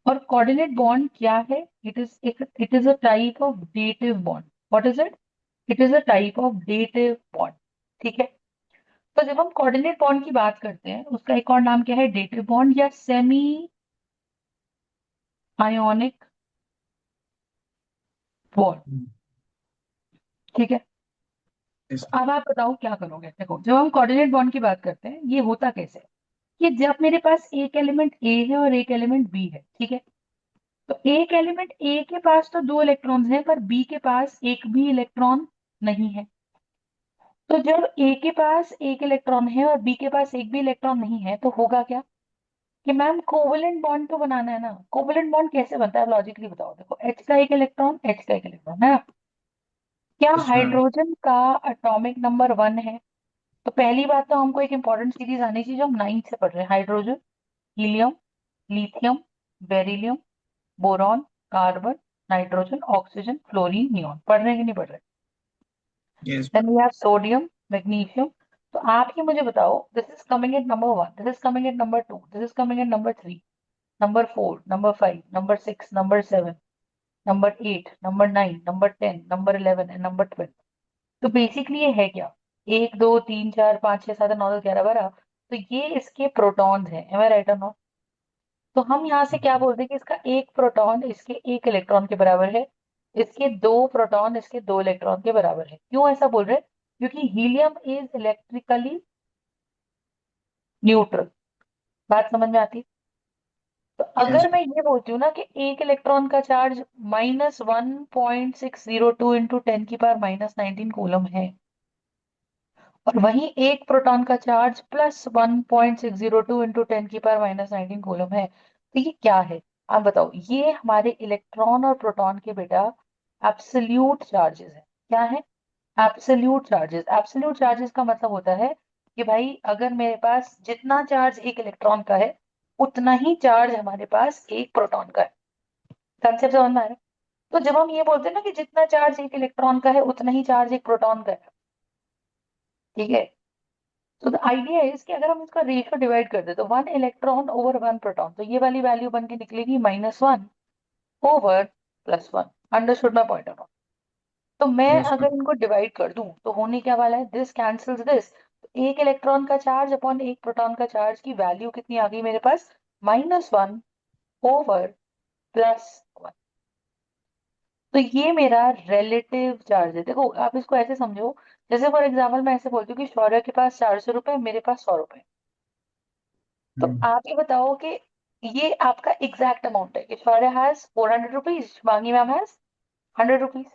और coordinate bond क्या है? It is a type of dative bond. What is it? It is a type of dative bond. ठीक है। तो जब हम कोऑर्डिनेट बॉन्ड की बात करते हैं उसका एक और नाम क्या है? डेटिव बॉन्ड या सेमी आयोनिक बॉन्ड। हम्म, ठीक है। yes, तो अब आप बताओ क्या करोगे? देखो, जब हम कोऑर्डिनेट बॉन्ड की बात करते हैं ये होता कैसे है कि जब मेरे पास एक एलिमेंट ए है और एक एलिमेंट बी है, ठीक है, तो एक एलिमेंट ए के पास तो दो इलेक्ट्रॉन्स हैं पर बी के पास एक भी इलेक्ट्रॉन नहीं है। तो जब ए के पास एक इलेक्ट्रॉन है और बी के पास एक भी इलेक्ट्रॉन नहीं है तो होगा क्या कि मैम कोवलेंट बॉन्ड तो बनाना है ना। कोवलेंट बॉन्ड कैसे बनता है लॉजिकली बताओ। देखो, एच का एक इलेक्ट्रॉन, एच का एक इलेक्ट्रॉन है ना। क्या yes, ma'am. हाइड्रोजन का एटॉमिक नंबर 1 है? तो पहली बात तो हमको एक इंपॉर्टेंट सीरीज आनी चाहिए जो हम 9th से पढ़ रहे हैं। Hydrogen, helium, lithium, beryllium, boron, carbon, nitrogen, oxygen, fluorine, neon. पढ़ रहे हैं कि नहीं पढ़ रहे? Yes, then ma'am. We have sodium, magnesium. तो आप ही मुझे बताओ, this is coming at number 1, this is coming at number 2, this is coming at number 3, number 4, number 5, number 6, number 7, number 8, number 9, number 10, number 11 and number 12। तो basically ये है क्या? 1 2 3 4 5 6 7 8 9 10 11 12। तो ये इसके प्रोटॉन्स हैं। एम आई राइट और नॉट? तो हम यहाँ से क्या बोलते हैं कि इसका एक प्रोटॉन इसके एक इलेक्ट्रॉन के बराबर है, इसके दो प्रोटॉन इसके दो इलेक्ट्रॉन के बराबर है। क्यों ऐसा बोल रहे हैं? क्योंकि हीलियम इज इलेक्ट्रिकली न्यूट्रल। बात समझ में आती है? तो Yes, अगर मैं ये बोलती हूँ ना कि एक इलेक्ट्रॉन का चार्ज -1.602 इंटू 10⁻⁻19 कूलम है और वहीं एक प्रोटॉन का चार्ज +1.602 इंटू 10⁻⁻19 कूलम है, तो ये क्या है? आप बताओ। ये हमारे इलेक्ट्रॉन और प्रोटॉन के बेटा एब्सोल्यूट चार्जेस है। क्या है? Absolute charges. एब्सोल्यूट चार्जेस का मतलब होता है कि भाई अगर मेरे पास जितना चार्ज एक इलेक्ट्रॉन का है उतना ही चार्ज हमारे पास एक प्रोटॉन का है। कंसेप्ट समझ में आ रहा है? तो जब हम ये बोलते हैं ना कि जितना चार्ज एक इलेक्ट्रॉन का है उतना ही चार्ज एक प्रोटॉन का है, ठीक है, तो द आइडिया इज कि अगर हम इसका रेशियो डिवाइड कर दे तो 1 इलेक्ट्रॉन ओवर 1 प्रोटॉन, तो ये वाली वैल्यू बन के निकलेगी -1/+1। अंडरस्टूड माई पॉइंट और? तो मैं yes, अगर ma'am. इनको डिवाइड कर दूं तो होने क्या वाला है? This cancels this. एक इलेक्ट्रॉन का चार्ज अपॉन एक प्रोटॉन का चार्ज की वैल्यू कितनी आ गई मेरे पास? -1/+1। तो ये मेरा रिलेटिव चार्ज है। देखो, आप इसको ऐसे समझो, जैसे फॉर एग्जाम्पल मैं ऐसे बोलती हूँ कि शौर्य के पास 400 रुपए, मेरे पास 100 रुपए। तो Hmm. आप ये बताओ कि ये आपका एग्जैक्ट अमाउंट है कि Shaurya has 400 rupees, Shivangi ma'am has 100 rupees.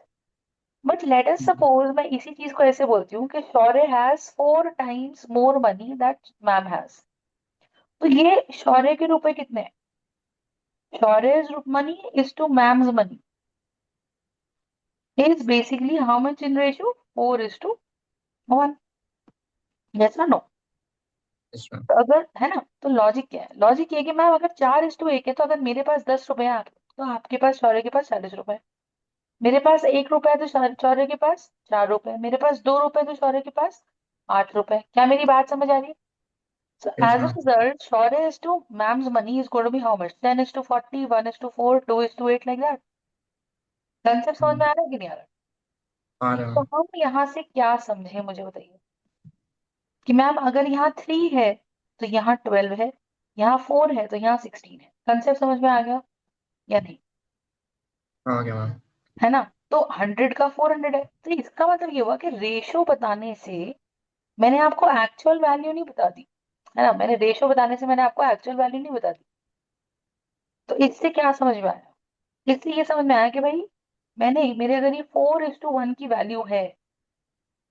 But let us suppose मैं इसी चीज को ऐसे बोलती हूँ कि Shaurya has 4 times more money that ma'am has. तो ये शौर्य के रुपए कितने हैं? शौर्य's money is to ma'am's money is basically how much in ratio? 4:1। Yes और नो? Yes, ma'am. तो अगर है ना, तो लॉजिक क्या है? लॉजिक ये है कि मैम अगर 4:1 है तो अगर मेरे पास 10 रुपए हैं तो आपके पास शौर्य के पास 40 रुपए है। मेरे पास 1 रुपए है तो शौर्य के पास 4 रुपए, मेरे पास 2 रुपए है तो शौर्य के पास 8 रुपए। क्या मेरी बात समझ आ रही है? So Yes, as a ma'am. result, Shaurya is to ma'am's money is going to be how much? 10:40, 1:4, 2:8, like that. Concept समझ में Hmm. आ रहा है कि नहीं आ रहा? आ रहा तो है। हम यहाँ से क्या समझे मुझे बताइए कि मैम अगर यहाँ 3 है तो यहाँ 12 है, यहाँ 4 है तो यहाँ 16 है। कंसेप्ट समझ में आ गया या नहीं? आ गया मैम। है ना? तो 100 का 400 है, तो इसका मतलब ये हुआ कि रेशो बताने से मैंने आपको एक्चुअल वैल्यू नहीं बता दी, है ना। मैंने रेशो बताने से मैंने आपको एक्चुअल वैल्यू नहीं बता दी। तो इससे क्या समझ में आया? इसलिए ये समझ में आया कि भाई मैंने मेरे अगर ये 4:1 की वैल्यू है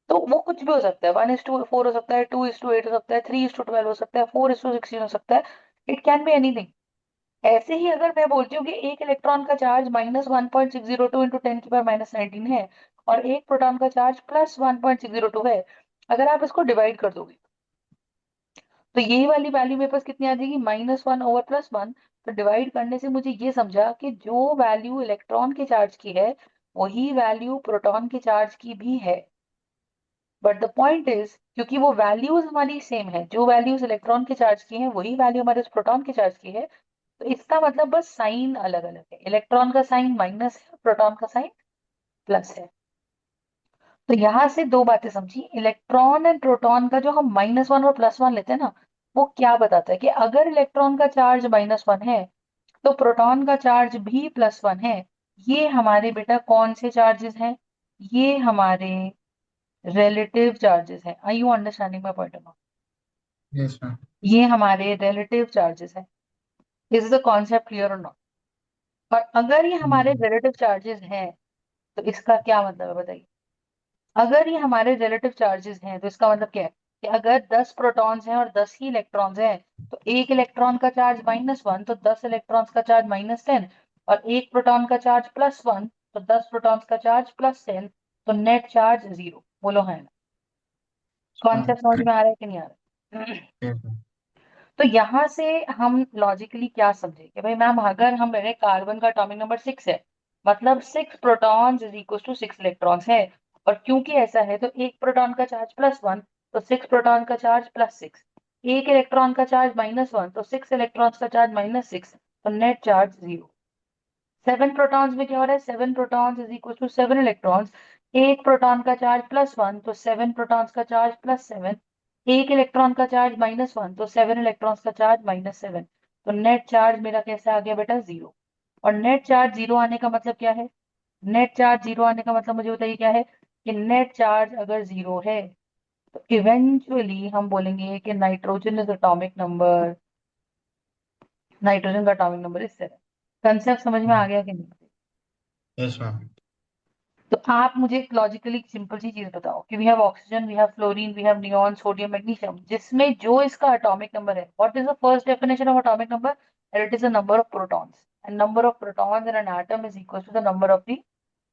तो वो कुछ भी हो सकता है। 1:4 हो सकता है, 2:8 हो सकता है, 3:12 हो सकता है, 4:16 हो सकता है। It can be anything. ऐसे ही अगर मैं बोलती हूँ कि एक इलेक्ट्रॉन का चार्ज -1.602 इंटू 10⁻⁻19 है और एक प्रोटॉन का चार्ज +1.602 है, अगर आप इसको डिवाइड कर दोगे तो यही वाली वैल्यू मेरे पास कितनी आ जाएगी? -1/+1। तो डिवाइड करने से मुझे ये समझा कि जो वैल्यू इलेक्ट्रॉन के चार्ज की है वही वैल्यू प्रोटॉन के चार्ज की भी है। बट द पॉइंट इज, क्योंकि वो वैल्यूज हमारी सेम है, जो वैल्यूज इलेक्ट्रॉन के चार्ज की है वही वैल्यू हमारे प्रोटॉन के चार्ज की है, तो इसका मतलब बस साइन अलग अलग है, इलेक्ट्रॉन का साइन माइनस है, प्रोटॉन का साइन प्लस है। तो यहां से दो बातें समझी, इलेक्ट्रॉन एंड प्रोटॉन का जो हम -1 और +1 लेते हैं ना, वो क्या बताता है कि अगर इलेक्ट्रॉन का चार्ज -1 है तो प्रोटॉन का चार्ज भी +1 है। ये हमारे बेटा कौन से चार्जेस हैं? ये हमारे रिलेटिव चार्जेस हैं। Are you understanding my point? Yes ma'am. ये हमारे रिलेटिव चार्जेस हैं। इज द कॉन्सेप्ट क्लियर और नॉट? और अगर ये हमारे रिलेटिव चार्जेस हैं तो इसका क्या मतलब है बताइए? अगर ये हमारे रिलेटिव चार्जेस हैं तो इसका मतलब क्या है कि अगर 10 प्रोटॉन्स हैं और 10 ही इलेक्ट्रॉन्स हैं, तो एक इलेक्ट्रॉन का चार्ज -1 तो 10 इलेक्ट्रॉन्स का चार्ज -10, और एक प्रोटॉन का चार्ज +1 तो 10 प्रोटॉन्स का चार्ज +10, तो नेट चार्ज 0। बोलो है ना? कॉन्सेप्ट समझ में आ रहा है कि नहीं आ रहा? Yes ma'am. तो यहां से हम लॉजिकली क्या समझे कि भाई मैम, अगर हम मेरे कार्बन का एटॉमिक नंबर 6 है, मतलब 6 protons is equal to 6 electrons है, और क्योंकि ऐसा है तो एक प्रोटॉन का चार्ज +1 तो 6 प्रोटॉन का चार्ज +6, एक इलेक्ट्रॉन का चार्ज -1 तो 6 इलेक्ट्रॉन्स का चार्ज -6, तो नेट चार्ज 0। 7 प्रोटॉन्स में क्या हो रहा है? 7 protons is equal to 7 electrons, एक प्रोटॉन का चार्ज +1 तो 7 प्रोटॉन्स का चार्ज +7, एक इलेक्ट्रॉन का चार्ज -1 तो 7 इलेक्ट्रॉन्स का चार्ज -7, तो नेट चार्ज मेरा कैसे आ गया बेटा? 0। और नेट चार्ज 0 आने का मतलब क्या है? नेट चार्ज 0 आने का मतलब मुझे बताइए क्या है? कि नेट चार्ज अगर 0 है तो इवेंचुअली हम बोलेंगे कि nitrogen is atomic number, nitrogen का एटॉमिक नंबर इस तरह। कंसेप्ट समझ में आ गया कि नहीं? Yes ma'am. तो आप मुझे एक लॉजिकली सिंपल सी चीज बताओ कि we have oxygen, we have fluorine, we have neon, sodium, magnesium, जिसमें जो इसका एटॉमिक नंबर है, what is the first definition of atomic number? It is the number of protons, and number of protons in an atom is equal to the number of the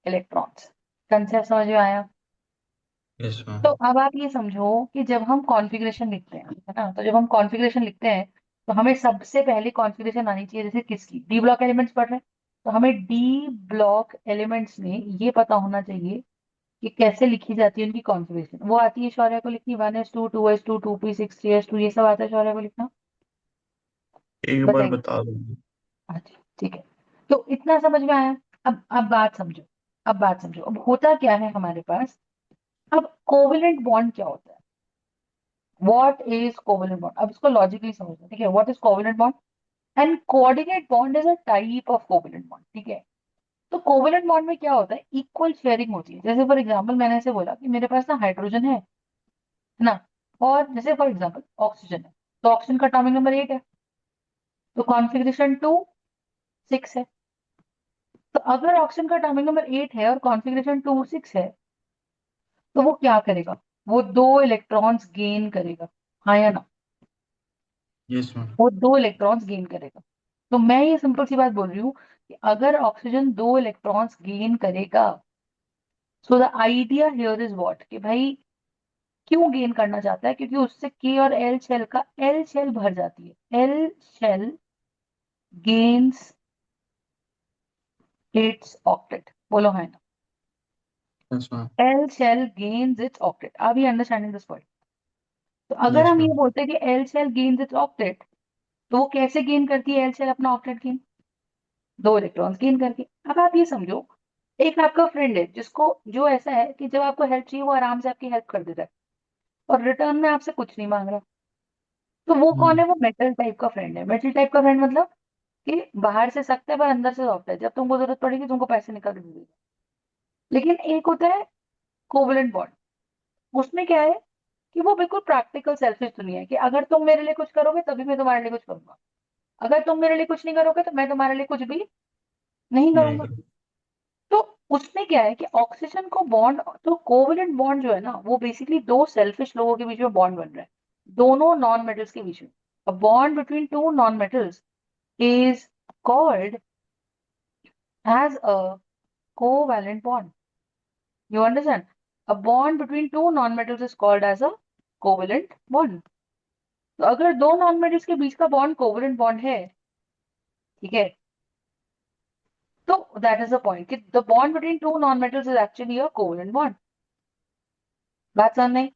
electrons. Concept समझ में आया? Yes तो ma'am. अब आप ये समझो कि जब हम कॉन्फ़िगरेशन लिखते हैं, है ना, तो जब हम कॉन्फ़िगरेशन लिखते हैं तो हमें सबसे पहले कॉन्फ़िगरेशन आनी चाहिए, जैसे किसकी? डी ब्लॉक एलिमेंट्स पढ़ रहे हैं तो हमें डी ब्लॉक एलिमेंट्स में ये पता होना चाहिए कि कैसे लिखी जाती है उनकी कॉन्फ़िगरेशन। वो आती है शौर्य को लिखनी, 1s2 2s2 2p6 3s2, ये सब आता है शौर्य को लिखना? एक बार बताइए। बता दो। अच्छा ठीक है, तो इतना समझ में आया। अब बात समझो, अब बात समझो, अब होता क्या है हमारे पास। अब कोवेलेंट बॉन्ड क्या होता है? What is covalent bond? अब इसको लॉजिकली समझना, ठीक है? What is covalent bond? And coordinate bond is a type of covalent bond, ठीक है? तो कोवेलेंट बॉन्ड में क्या होता है? इक्वल शेयरिंग होती है। जैसे फॉर एग्जांपल मैंने ऐसे बोला कि मेरे पास ना हाइड्रोजन है ना, और जैसे फॉर एग्जांपल ऑक्सीजन है, तो ऑक्सीजन का एटॉमिक नंबर 8 है, तो कॉन्फ़िगरेशन 2 6 है। तो अगर ऑक्सीजन का एटॉमिक नंबर 8 है और कॉन्फ़िगरेशन 2 6 है, तो वो क्या करेगा? वो 2 इलेक्ट्रॉन्स गेन करेगा, हाँ या ना? Yes ma'am. वो 2 इलेक्ट्रॉन्स गेन करेगा। तो मैं ये सिंपल सी बात बोल रही हूँ कि अगर ऑक्सीजन 2 इलेक्ट्रॉन्स गेन करेगा, so the idea here is what, कि भाई क्यों गेन करना चाहता है? क्योंकि उससे के और एल शेल का, एल शेल भर जाती है, L shell gains its octet. बोलो है ना? Yes ma'am. L shell gains its octet. Are we understanding this point? तो अगर यस हम ये मैम। बोलते हैं कि L shell gains its octet, तो वो कैसे गेन करती है एल शेल अपना ऑक्टेट गेन? 2 इलेक्ट्रॉन्स गेन करके। अब आप ये समझो, एक आपका फ्रेंड है जिसको, जो ऐसा है कि जब आपको हेल्प चाहिए वो आराम से आपकी हेल्प कर देता है और रिटर्न में आपसे कुछ नहीं मांग रहा। तो वो कौन हम्म। है? वो मेटल टाइप का फ्रेंड है। मेटल टाइप का फ्रेंड मतलब कि बाहर से सख्त है पर अंदर से सॉफ्ट है, जब तुमको जरूरत पड़ेगी तुमको पैसे निकाल के दे देगा। लेकिन एक होता है कोवलेंट बॉन्ड, उसमें क्या है कि वो बिल्कुल प्रैक्टिकल सेल्फिश दुनिया है, कि अगर तुम मेरे लिए कुछ करोगे तभी मैं तुम्हारे लिए कुछ करूंगा, अगर तुम मेरे लिए कुछ नहीं करोगे तो मैं तुम्हारे लिए कुछ भी नहीं नहीं करूंगा। कर। तो उसमें क्या है कि ऑक्सीजन को बॉन्ड, तो कोवलेंट बॉन्ड जो है ना, वो बेसिकली दो सेल्फिश लोगों के बीच में बॉन्ड बन रहा है, दोनों नॉन मेटल्स के बीच में। A bond between two non metals is called as a covalent bond. You understand? A bond between two nonmetals is called as a covalent bond. तो अगर दो नॉनमेटल्स के बीच का बॉन्ड कोवलेंट बॉन्ड है, ठीक है, तो दैट इज द पॉइंट कि the bond between two nonmetals is actually a covalent bond. बात समझ नहीं?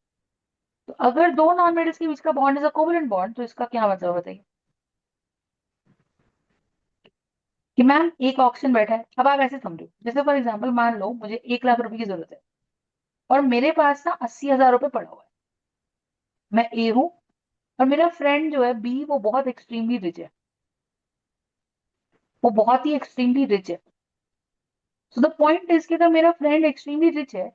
तो अगर दो नॉनमेटल्स के बीच का bond is a covalent bond, तो इसका क्या मतलब है बताइए? कि मैम एक ऑक्शन बैठा है। अब आप ऐसे समझो, जैसे फॉर एग्जाम्पल मान लो मुझे 1 लाख रुपए की जरूरत है और मेरे पास ना 80,000 रुपए पड़ा हुआ है। मैं ए हूँ और मेरा फ्रेंड जो है बी, वो बहुत एक्सट्रीमली रिच है। वो बहुत ही एक्सट्रीमली रिच है। सो द पॉइंट इज कि अगर मेरा फ्रेंड एक्सट्रीमली रिच है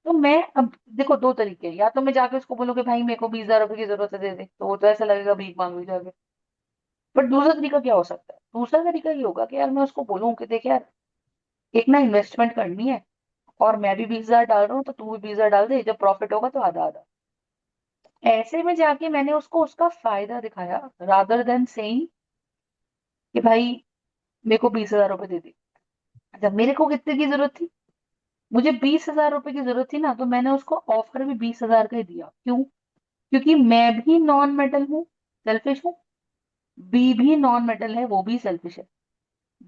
तो मैं, अब देखो दो तरीके हैं, या तो मैं जाके उसको बोलूँ कि भाई मेरे को 20,000 रुपए की जरूरत है, दे दे, तो वो तो ऐसा लगेगा भीख मांग रही जाके। बट दूसरा तरीका क्या हो सकता है? दूसरा तरीका ये होगा कि यार मैं उसको बोलूँ कि देख यार, एक ना इन्वेस्टमेंट करनी है और मैं भी 20,000 डाल रहा हूँ, तो तू भी 20,000 डाल दे, जब प्रॉफिट होगा तो आधा आधा। ऐसे में जाके मैंने उसको उसका फायदा दिखाया, रादर देन सेइंग कि भाई मेरे को 20,000 रुपए दे दे। जब मेरे को कितने की जरूरत थी, मुझे 20,000 रुपए की जरूरत थी ना, तो मैंने उसको ऑफर भी 20,000 का ही दिया। क्यों? क्योंकि मैं भी नॉन मेटल हूँ, सेल्फिश हूँ, बी भी नॉन मेटल है, वो भी सेल्फिश है।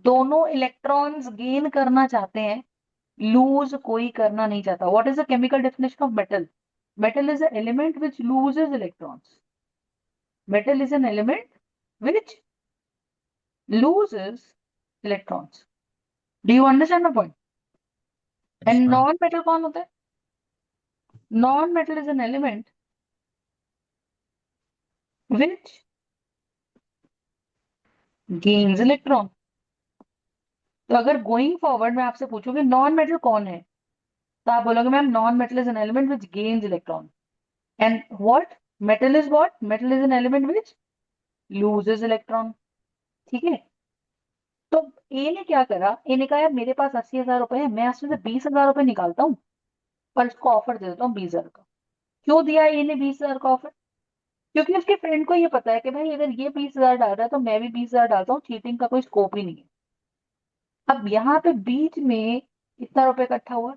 दोनों इलेक्ट्रॉन्स गेन करना चाहते हैं, लूज कोई करना नहीं चाहता। What is the chemical definition of metal? Metal is an element which loses electrons. Metal is an element which loses electrons. Do you understand my point? yes And ma'am, non-metal कौन होता है? Non-metal is an element which gains electron. तो अगर going forward मैं आपसे पूछूं कि non metal कौन है, तो आप बोलोगे ma'am non metal is an element which gains electron. And what metal is? What metal is an element which loses electron. ठीक है। तो ए ने क्या करा? ए ने कहा यार मेरे पास 80,000 रुपए है, मैं उसमें से 20,000 रुपए निकालता हूँ और इसको ऑफर दे देता हूँ 20,000 का। क्यों दिया ए ने 20,000 का ऑफर? क्योंकि उसके फ्रेंड को ये पता है कि भाई अगर ये 20,000 डाल रहा है तो मैं भी 20,000 डालता हूँ, चीटिंग का कोई स्कोप ही नहीं है। अब यहाँ पे बीच में कितना रुपए इकट्ठा हुआ?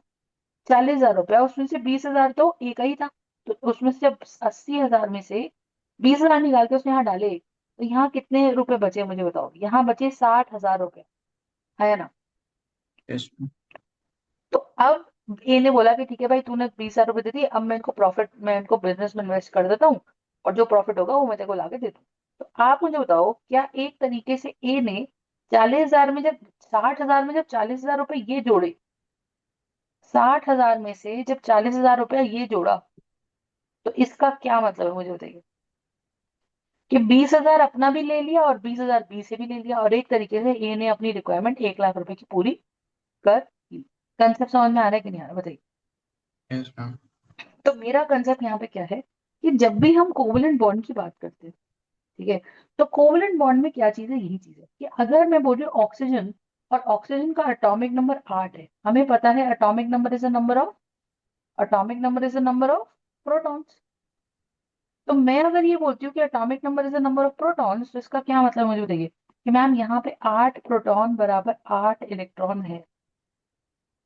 40,000 रुपया। उसमें से 20,000 तो एक ही था। तो उसमें से जब 80,000 में से 20,000 निकाल के उसने यहाँ डाले, तो यहाँ कितने रुपए बचे मुझे बताओ? यहाँ बचे 60,000 रुपए, है ना? yes ma'am, तो अब ए ने बोला कि ठीक है भाई, तूने 20,000 रुपए दे दिए, अब मैं इनको प्रॉफिट, मैं इनको बिजनेस में इन्वेस्ट कर देता हूँ और जो प्रॉफिट होगा वो मैं तेरे को लाके दे दूँ। तो आप मुझे बताओ, क्या एक तरीके से ए ने 40,000 में जब 60,000 में जब 40,000 रुपए ये जोड़े, 60,000 में से जब 40,000 रुपया ये जोड़ा, तो इसका क्या मतलब है मुझे बताइए? कि 20,000 अपना भी ले लिया और 20,000 बी से भी ले लिया, और एक तरीके से ए ने अपनी रिक्वायरमेंट 1 लाख रुपए की पूरी कर ली। कंसेप्ट समझ में आ रहा है कि नहीं आ रहा, बताइए। yes ma'am, तो मेरा कंसेप्ट यहाँ पे क्या है कि जब भी हम कोवलेंट बॉन्ड की बात करते हैं, ठीक है, तो कोवलेंट बॉन्ड में क्या चीज है? यही चीज है कि अगर मैं बोल रही हूँ ऑक्सीजन, और ऑक्सीजन का एटॉमिक नंबर 8 है, हमें पता है atomic number is the number of protons. तो मैं अगर ये बोलती हूँ कि atomic number is the number of protons, तो इसका क्या मतलब है मुझे बताइए? कि मैम यहाँ पे 8 प्रोटॉन बराबर 8 इलेक्ट्रॉन है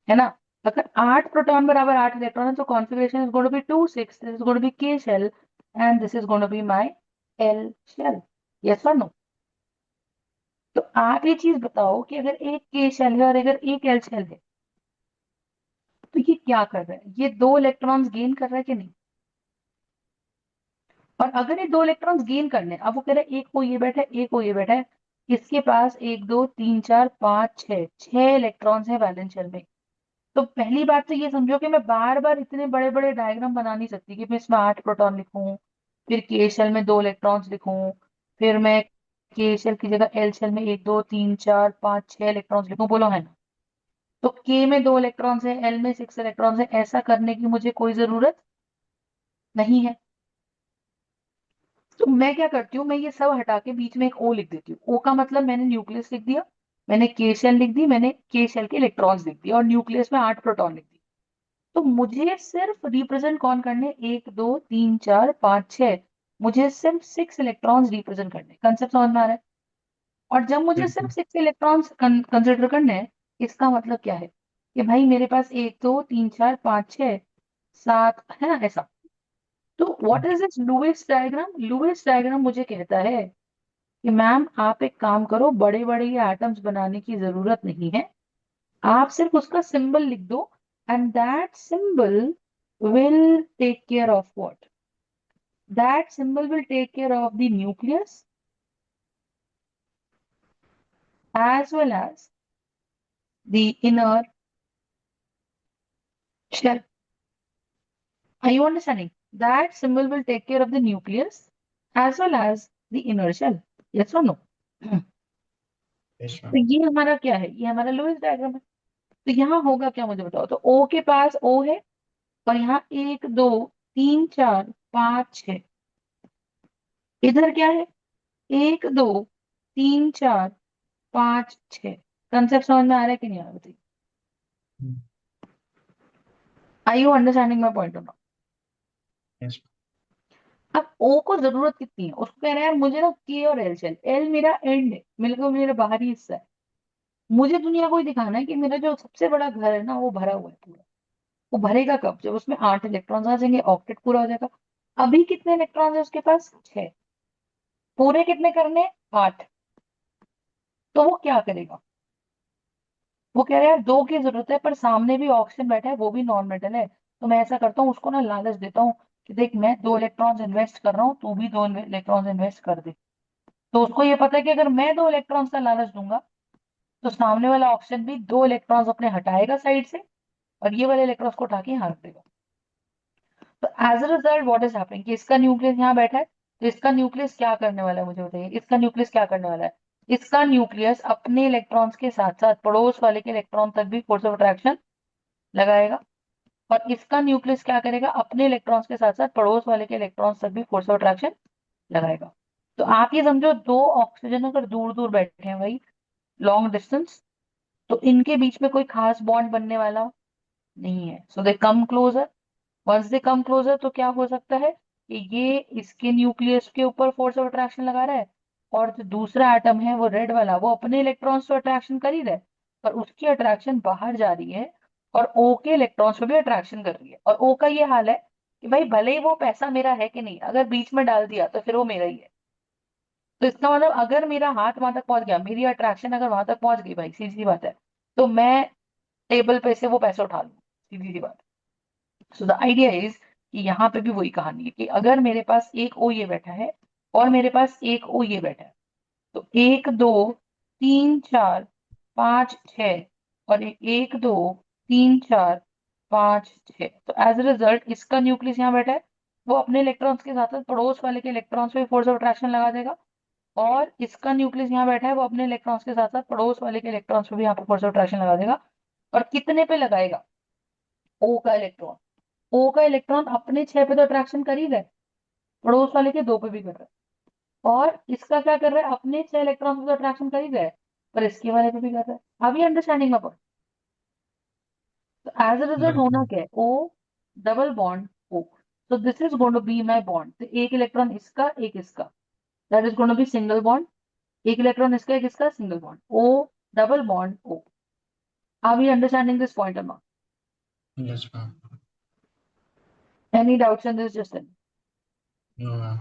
ना? अगर 8 प्रोटॉन बराबर 8 इलेक्ट्रॉन है, तो configuration is going to be 2 6, this is going to be K shell and this is going to be my L shell. Yes और नो? तो आप ये चीज बताओ कि अगर एक के शेल है और अगर एक एल शेल है, तो ये क्या कर रहा है? ये 2 इलेक्ट्रॉन्स गेन कर रहा है कि नहीं? और अगर ये 2 इलेक्ट्रॉन्स गेन करने हैं, अब वो कह रहा है एक को ये बैठा है, एक को ये बैठा है, इसके पास 1 2 3 4 5 6 6 इलेक्ट्रॉन्स है वैलेंस शेल में। तो पहली बात तो ये समझो कि मैं बार बार इतने बड़े बड़े डायग्राम बना नहीं सकती कि मैं इसमें 8 प्रोटॉन लिखूं, फिर के शेल में 2 इलेक्ट्रॉन्स लिखूं, फिर मैं के शेल की जगह एल शेल में 1 2 3 4 5 6 इलेक्ट्रॉन्स लिखूं। बोलो है ना? तो के में 2 इलेक्ट्रॉन्स है, एल में 6 इलेक्ट्रॉन्स है, ऐसा करने की मुझे कोई जरूरत नहीं है। तो मैं क्या करती हूँ, मैं ये सब हटा के बीच में एक ओ लिख देती हूँ। ओ का मतलब मैंने न्यूक्लियस लिख दिया, मैंने के शेल लिख दी, मैंने के शेल के इलेक्ट्रॉन्स लिख दिया और न्यूक्लियस में 8 प्रोटॉन लिख दी। तो मुझे सिर्फ रिप्रेजेंट कौन करने? 1 2 3 4 5 6, मुझे सिर्फ 6 इलेक्ट्रॉन्स रिप्रेजेंट करने। कंसेप्ट समझ में आ रहा है? और जब मुझे yes सिर्फ ma'am, 6 इलेक्ट्रॉन्स कंसिडर करने हैं, इसका मतलब क्या है? कि भाई मेरे पास 1 2 3 4 5 6 7 है ना, ऐसा। तो what is this Lewis diagram? Lewis diagram मुझे कहता है कि मैम आप एक काम करो, बड़े बड़े ये एटम्स बनाने की जरूरत नहीं है, आप सिर्फ उसका सिंबल लिख दो, and that symbol will take care of what? That symbol will take care of the nucleus as well as the inner shell. Are you understanding? That symbol will take care of the nucleus as well as the inner shell. Yes or no? Yes, तो ma'am. ये हमारा क्या है? ये हमारा Lewis diagram है। तो यहाँ होगा क्या मुझे बताओ। तो ओ के पास ओ है और यहाँ 1 2 3 4 5 6। इधर क्या है? 1 2 3 4 5 6। कंसेप्ट समझ में आ रहा है कि नहीं आ रहा? बताइए। Mm. I you understanding my point? Yes. अब ओ को जरूरत कितनी है? उसको कह रहा है यार मुझे ना के और एल चाहिए। एल मेरा एंड है, मिलकर मेरा बाहरी हिस्सा है। मुझे दुनिया को ही दिखाना है कि मेरा जो सबसे बड़ा घर है ना वो भरा हुआ है पूरा। वो भरेगा कब? जब उसमें 8 इलेक्ट्रॉन्स आ जाएंगे, ऑक्टेट पूरा हो जाएगा। अभी कितने इलेक्ट्रॉन्स है उसके पास? 6। पूरे कितने करने हैं? 8। तो वो क्या करेगा? वो कह रहा है यार 2 की जरूरत है, पर सामने भी ऑक्सीजन बैठा है, वो भी नॉन मेटल है। तो मैं ऐसा करता हूँ, उसको ना लालच देता हूँ कि देख मैं 2 इलेक्ट्रॉन्स इन्वेस्ट कर रहा हूँ, तू भी 2 इलेक्ट्रॉन्स इन्वेस्ट कर दे। तो उसको ये पता है कि अगर मैं 2 इलेक्ट्रॉन्स का लालच दूंगा तो सामने वाला ऑक्सीजन भी 2 इलेक्ट्रॉन्स अपने हटाएगा साइड से, और ये वाले इलेक्ट्रॉन्स को उठा के यहाँ रख देगा। तो as a result what is happening कि इसका न्यूक्लियस यहाँ बैठा है। तो इसका न्यूक्लियस क्या करने वाला है मुझे बताइए। इसका न्यूक्लियस क्या करने वाला है? इसका न्यूक्लियस अपने इलेक्ट्रॉन्स के साथ साथ पड़ोस वाले के इलेक्ट्रॉन तक भी फोर्स ऑफ अट्रैक्शन लगाएगा। और इसका न्यूक्लियस क्या करेगा? अपने इलेक्ट्रॉन्स के साथ साथ पड़ोस वाले के इलेक्ट्रॉन्स तक भी फोर्स ऑफ अट्रैक्शन लगाएगा। तो आप ये समझो, 2 ऑक्सीजन अगर दूर दूर बैठे हैं भाई, लॉन्ग डिस्टेंस, तो इनके बीच में कोई खास बॉन्ड बनने वाला नहीं है। So they come closer. Once they come closer तो क्या हो सकता है कि ये इसके न्यूक्लियस के ऊपर फोर्स ऑफ अट्रैक्शन लगा रहा है, और जो दूसरा एटम है वो रेड वाला, वो अपने इलेक्ट्रॉन्स तो अट्रैक्शन कर ही रहा है, पर उसकी अट्रैक्शन बाहर जा रही है और ओ के इलेक्ट्रॉन्स पे भी अट्रैक्शन कर रही है। और ओ का ये हाल है कि भाई भले ही वो पैसा मेरा है कि नहीं, अगर बीच में डाल दिया तो फिर वो मेरा ही है। तो इसका मतलब अगर मेरा हाथ वहां तक पहुंच गया, मेरी अट्रैक्शन अगर वहां तक पहुंच गई भाई, सीधी सी बात है, तो मैं टेबल पे से वो पैसे उठा लूँ। सीधी सी बात। सो द आइडिया इज कि यहाँ पे भी वही कहानी है कि अगर मेरे पास एक ओ ये बैठा है और मेरे पास एक ओ ये बैठा है, तो 1 2 3 4 5 6, और 1 2 3 4 5 6। तो एज अ रिजल्ट इसका न्यूक्लियस यहाँ बैठा है, वो अपने इलेक्ट्रॉन्स के साथ साथ पड़ोस वाले के इलेक्ट्रॉन्स पे फोर्स ऑफ अट्रैक्शन लगा देगा। और इसका न्यूक्लियस यहाँ बैठा है, वो अपने इलेक्ट्रॉन्स के साथ साथ पड़ोस वाले के इलेक्ट्रॉन्स पे भी यहाँ पे फोर्स ऑफ अट्रैक्शन लगा देगा। और कितने पे लगाएगा? ओ का इलेक्ट्रॉन। ओ का इलेक्ट्रॉन अपने 6 पे तो अट्रैक्शन कर ही रहा है, पड़ोस वाले के 2 पे भी कर रहा है। और इसका क्या कर रहा है? अपने 6 इलेक्ट्रॉन पे तो अट्रैक्शन कर ही रहा है, पर इसके वाले पे भी कर रहा है। अभी अंडरस्टैंडिंग में पॉइंट। तो एज अ रिजल्ट Right, होना ma'am. क्या है? O double bond O. तो this is going to be my bond. तो एक इलेक्ट्रॉन इसका, एक इसका, that is going to be single bond. एक इलेक्ट्रॉन इसका, एक इसका, single bond. O double bond O. Are we understanding this point? Yes, ma'am. Any doubts in this? Just No, ma'am.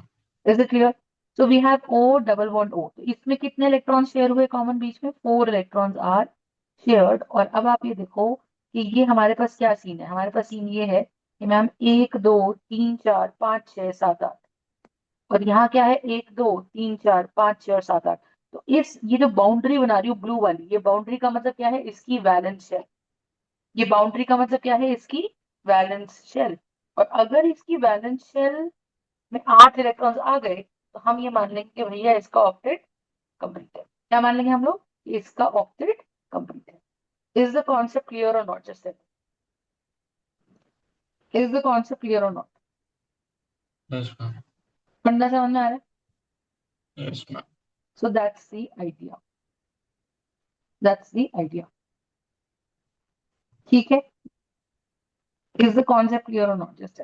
Is it clear? So we have O double bond O. तो इसमें कितने electron share हुए common बीच में? 4 electrons are shared. और अब आप ये देखो कि ये हमारे पास क्या सीन है। हमारे पास सीन ये है कि मैम 1 2 3 4 5 6 7 8, और यहाँ क्या है? 1 2 3 4 5 6 और 7 8। तो इस ये जो बाउंड्री बना रही हूँ ब्लू वाली, ये बाउंड्री का मतलब क्या है? इसकी वैलेंस शेल। ये बाउंड्री का मतलब क्या है? इसकी वैलेंस शेल। और अगर इसकी वैलेंस शेल में 8 इलेक्ट्रॉन्स आ गए तो हम ये मान लेंगे कि भैया इसका ऑक्टेट कंप्लीट है। क्या मान लेंगे हम लोग? कि इसका ऑक्टेट कंप्लीट है। इज द कॉन्सेप्ट क्लियर और not? Just is the concept clear और नॉट? Yes, ma'am. फंडा समझ में आ रहा है? Yes, ma'am. So that's the idea. That's the idea. ठीक है। इज द कॉन्सेप्ट क्लियर और नॉट? जस्ट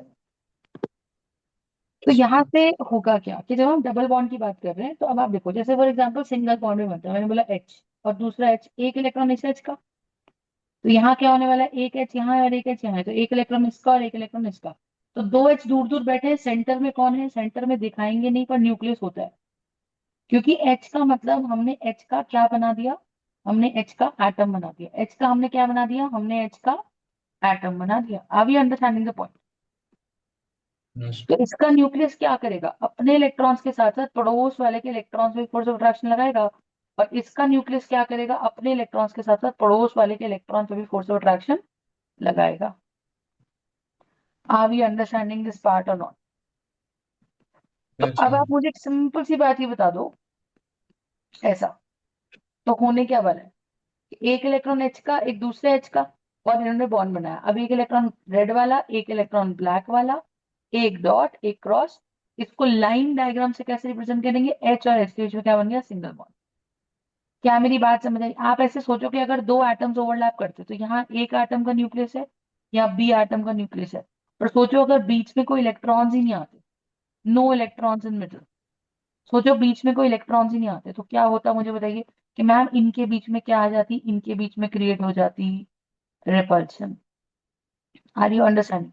तो Yes, यहाँ ma'am. से होगा क्या कि जब हम डबल बॉन्ड की बात कर रहे हैं, तो अब आप देखो, जैसे फॉर एग्जांपल सिंगल बॉन्ड में बनता है, मैंने बोला एच और दूसरा एच, एक इलेक्ट्रॉन इस एच का। तो यहाँ क्या होने वाला है? एक एच यहाँ है और एक एच यहाँ है, तो एक इलेक्ट्रॉन इसका और एक इलेक्ट्रॉन इसका। तो 2 एच दूर दूर बैठे हैं, सेंटर में कौन है? सेंटर में दिखाएंगे नहीं, पर न्यूक्लियस होता है। क्योंकि एच का मतलब हमने एच का क्या बना दिया? हमने एच का एटम बना दिया। एच का हमने क्या बना दिया? हमने एच का एटम बना दिया। Are we understanding the point? Yes. तो इसका न्यूक्लियस क्या करेगा? अपने इलेक्ट्रॉन्स के साथ साथ पड़ोस वाले के इलेक्ट्रॉन्स में फोर्स ऑफ अट्रैक्शन लगाएगा। और इसका न्यूक्लियस क्या करेगा, अपने इलेक्ट्रॉन्स के साथ साथ पड़ोस वाले के इलेक्ट्रॉन पे भी फोर्स ऑफ अट्रैक्शन लगाएगा। Are we understanding this part or not? तो Yes, अब आप ma'am. मुझे एक सिंपल सी बात ये बता दो, ऐसा तो होने क्या वाला है कि एक इलेक्ट्रॉन एच का एक दूसरे एच का, और इन्होंने बॉन्ड बनाया। अब एक इलेक्ट्रॉन रेड वाला, एक इलेक्ट्रॉन ब्लैक वाला, एक डॉट एक क्रॉस, इसको लाइन डायग्राम से कैसे रिप्रेजेंट करेंगे, एच और एच के बीच में क्या बन गया, सिंगल बॉन्ड। क्या मेरी बात समझ आई? आप ऐसे सोचो कि अगर दो एटम्स ओवरलैप करते तो यहाँ एक एटम का न्यूक्लियस है, या बी एटम का न्यूक्लियस है, पर सोचो अगर बीच में कोई इलेक्ट्रॉन्स ही नहीं आते, नो इलेक्ट्रॉन्स इन मिडल, सोचो बीच में कोई इलेक्ट्रॉन्स ही नहीं आते, तो क्या होता मुझे बताइए कि मैम इनके बीच में क्या आ जाती, इनके बीच में क्रिएट हो जाती रिपल्शन। Are you understanding?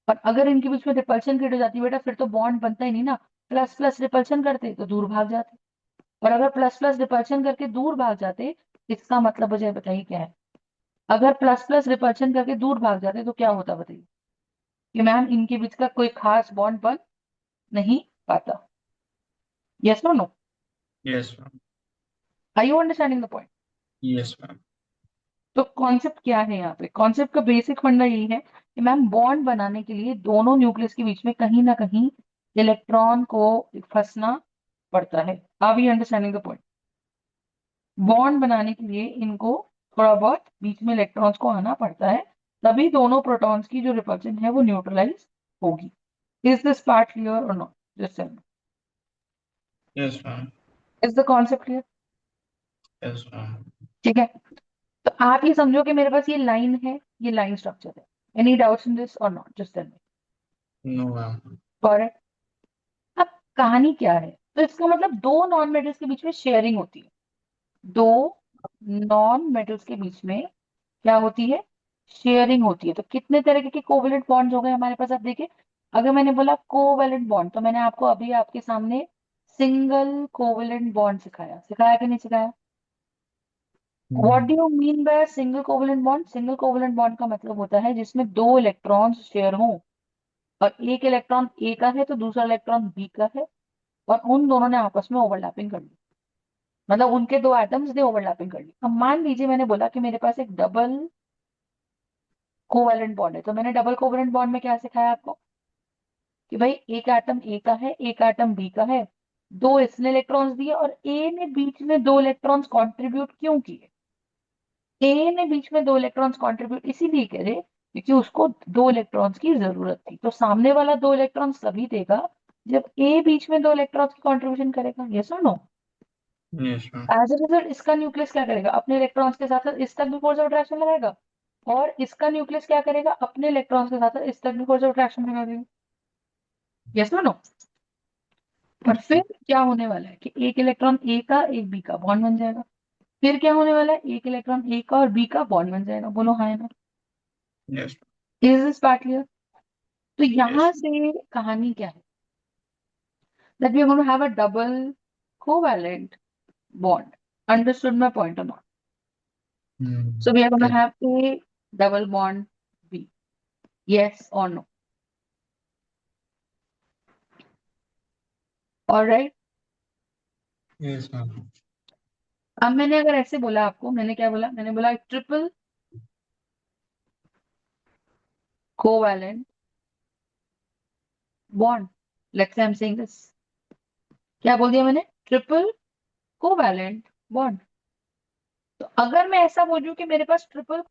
और अगर इनके बीच में रिपल्शन क्रिएट हो जाती बेटा, फिर तो बॉन्ड बनता ही नहीं ना। प्लस प्लस रिपल्शन करते तो दूर भाग जाते, और अगर प्लस प्लस रिपल्शन करके दूर भाग जाते, इसका मतलब मुझे बताइए क्या है? अगर प्लस प्लस रिपल्शन करके दूर भाग जाते तो क्या होता बताइए? कि मैम इनके बीच का कोई खास बॉन्ड बन नहीं पाता। Yes no no? Yes, ma'am. Are you understanding the point? Yes, ma'am. तो कॉन्सेप्ट क्या है यहाँ पे? कॉन्सेप्ट का बेसिक फंडा यही है कि मैम बॉन्ड बनाने के लिए दोनों न्यूक्लियस के बीच में कहीं ना कहीं इलेक्ट्रॉन को फंसना पड़ता है। Are we understanding the point? Bond बनाने के लिए इनको थोड़ा बहुत बीच में इलेक्ट्रॉन्स को आना पड़ता है, तभी दोनों प्रोटॉन्स की जो रिपल्शन है वो न्यूट्रलाइज होगी। इज दिस पार्ट क्लियर और not? Just Yes, ma'am. Is the concept clear? Yes, ma'am. ठीक है, तो आप ये समझो कि मेरे पास ये लाइन है, ये लाइन स्ट्रक्चर है। एनी डाउट्स इन दिस और not? Just No, ma'am. Correct. अब कहानी क्या है? तो इसका मतलब दो नॉन मेटल्स के बीच में शेयरिंग होती है। दो नॉन मेटल्स के बीच में क्या होती है? शेयरिंग होती है। तो कितने तरह के कोवेलेंट बॉन्ड्स हो गए हमारे पास? अब देखिए, अगर मैंने बोला कोवेलेंट बॉन्ड, तो मैंने आपको अभी आपके सामने सिंगल कोवेलेंट बॉन्ड सिखाया, सिखाया कि नहीं सिखाया? What do Hmm. You mean by single covalent bond? Single covalent bond का मतलब होता है जिसमें दो इलेक्ट्रॉन्स शेयर हों, और एक इलेक्ट्रॉन ए का है तो दूसरा इलेक्ट्रॉन बी का है, और उन दोनों ने आपस में ओवरलैपिंग कर ली, मतलब उनके दो एटम्स ने ओवरलैपिंग कर ली। अब मान लीजिए मैंने बोला कि मेरे पास एक डबल कोवैलेंट बॉन्ड है, तो मैंने डबल कोवैलेंट बॉन्ड में क्या सिखाया आपको? कि भाई एक एटम ए का है, एक एटम बी का है, दो इसने इलेक्ट्रॉन्स दिए, और ए ने बीच में दो इलेक्ट्रॉन्स कंट्रीब्यूट क्यों किए? ए ने बीच में दो इलेक्ट्रॉन्स कंट्रीब्यूट इसीलिए करे क्योंकि उसको दो इलेक्ट्रॉन्स की जरूरत थी। तो सामने वाला दो इलेक्ट्रॉन्स तभी देगा जब ए बीच में दो इलेक्ट्रॉन्स की कंट्रीब्यूशन करेगा। यस और no? Yes, ma'am. As a result इसका न्यूक्लियस क्या करेगा, अपने इलेक्ट्रॉन्स के साथ साथ इस तक भी फोर्स ऑफ अट्रैक्शन लगाएगा, और इसका न्यूक्लियस क्या करेगा, अपने इलेक्ट्रॉन्स के साथ साथ इस तक भी फोर्स ऑफ अट्रैक्शन लगा देगा। यस और नो? और फिर क्या होने वाला है कि एक इलेक्ट्रॉन ए का एक बी का बॉन्ड बन जाएगा। फिर क्या होने वाला है, एक इलेक्ट्रॉन ए का और बी का बॉन्ड बन जाएगा। बोलो हाँ या ना? Yes. Is this part clear? तो Yes. यहाँ से कहानी क्या है, that we are going to have a double covalent bond. Understood my point और not? So Hmm. We are going to Yes. Have a double bond B. Yes और no? Alright. Yes, ma'am. अब मैंने अगर ऐसे बोला आपको, मैंने क्या बोला, मैंने बोला triple covalent bond. Let's say I am saying this, क्या बोल दिया मैंने? Triple covalent bond. तो अगर मैं ऐसा बोलूं कि मेरे पास ट्रिपल,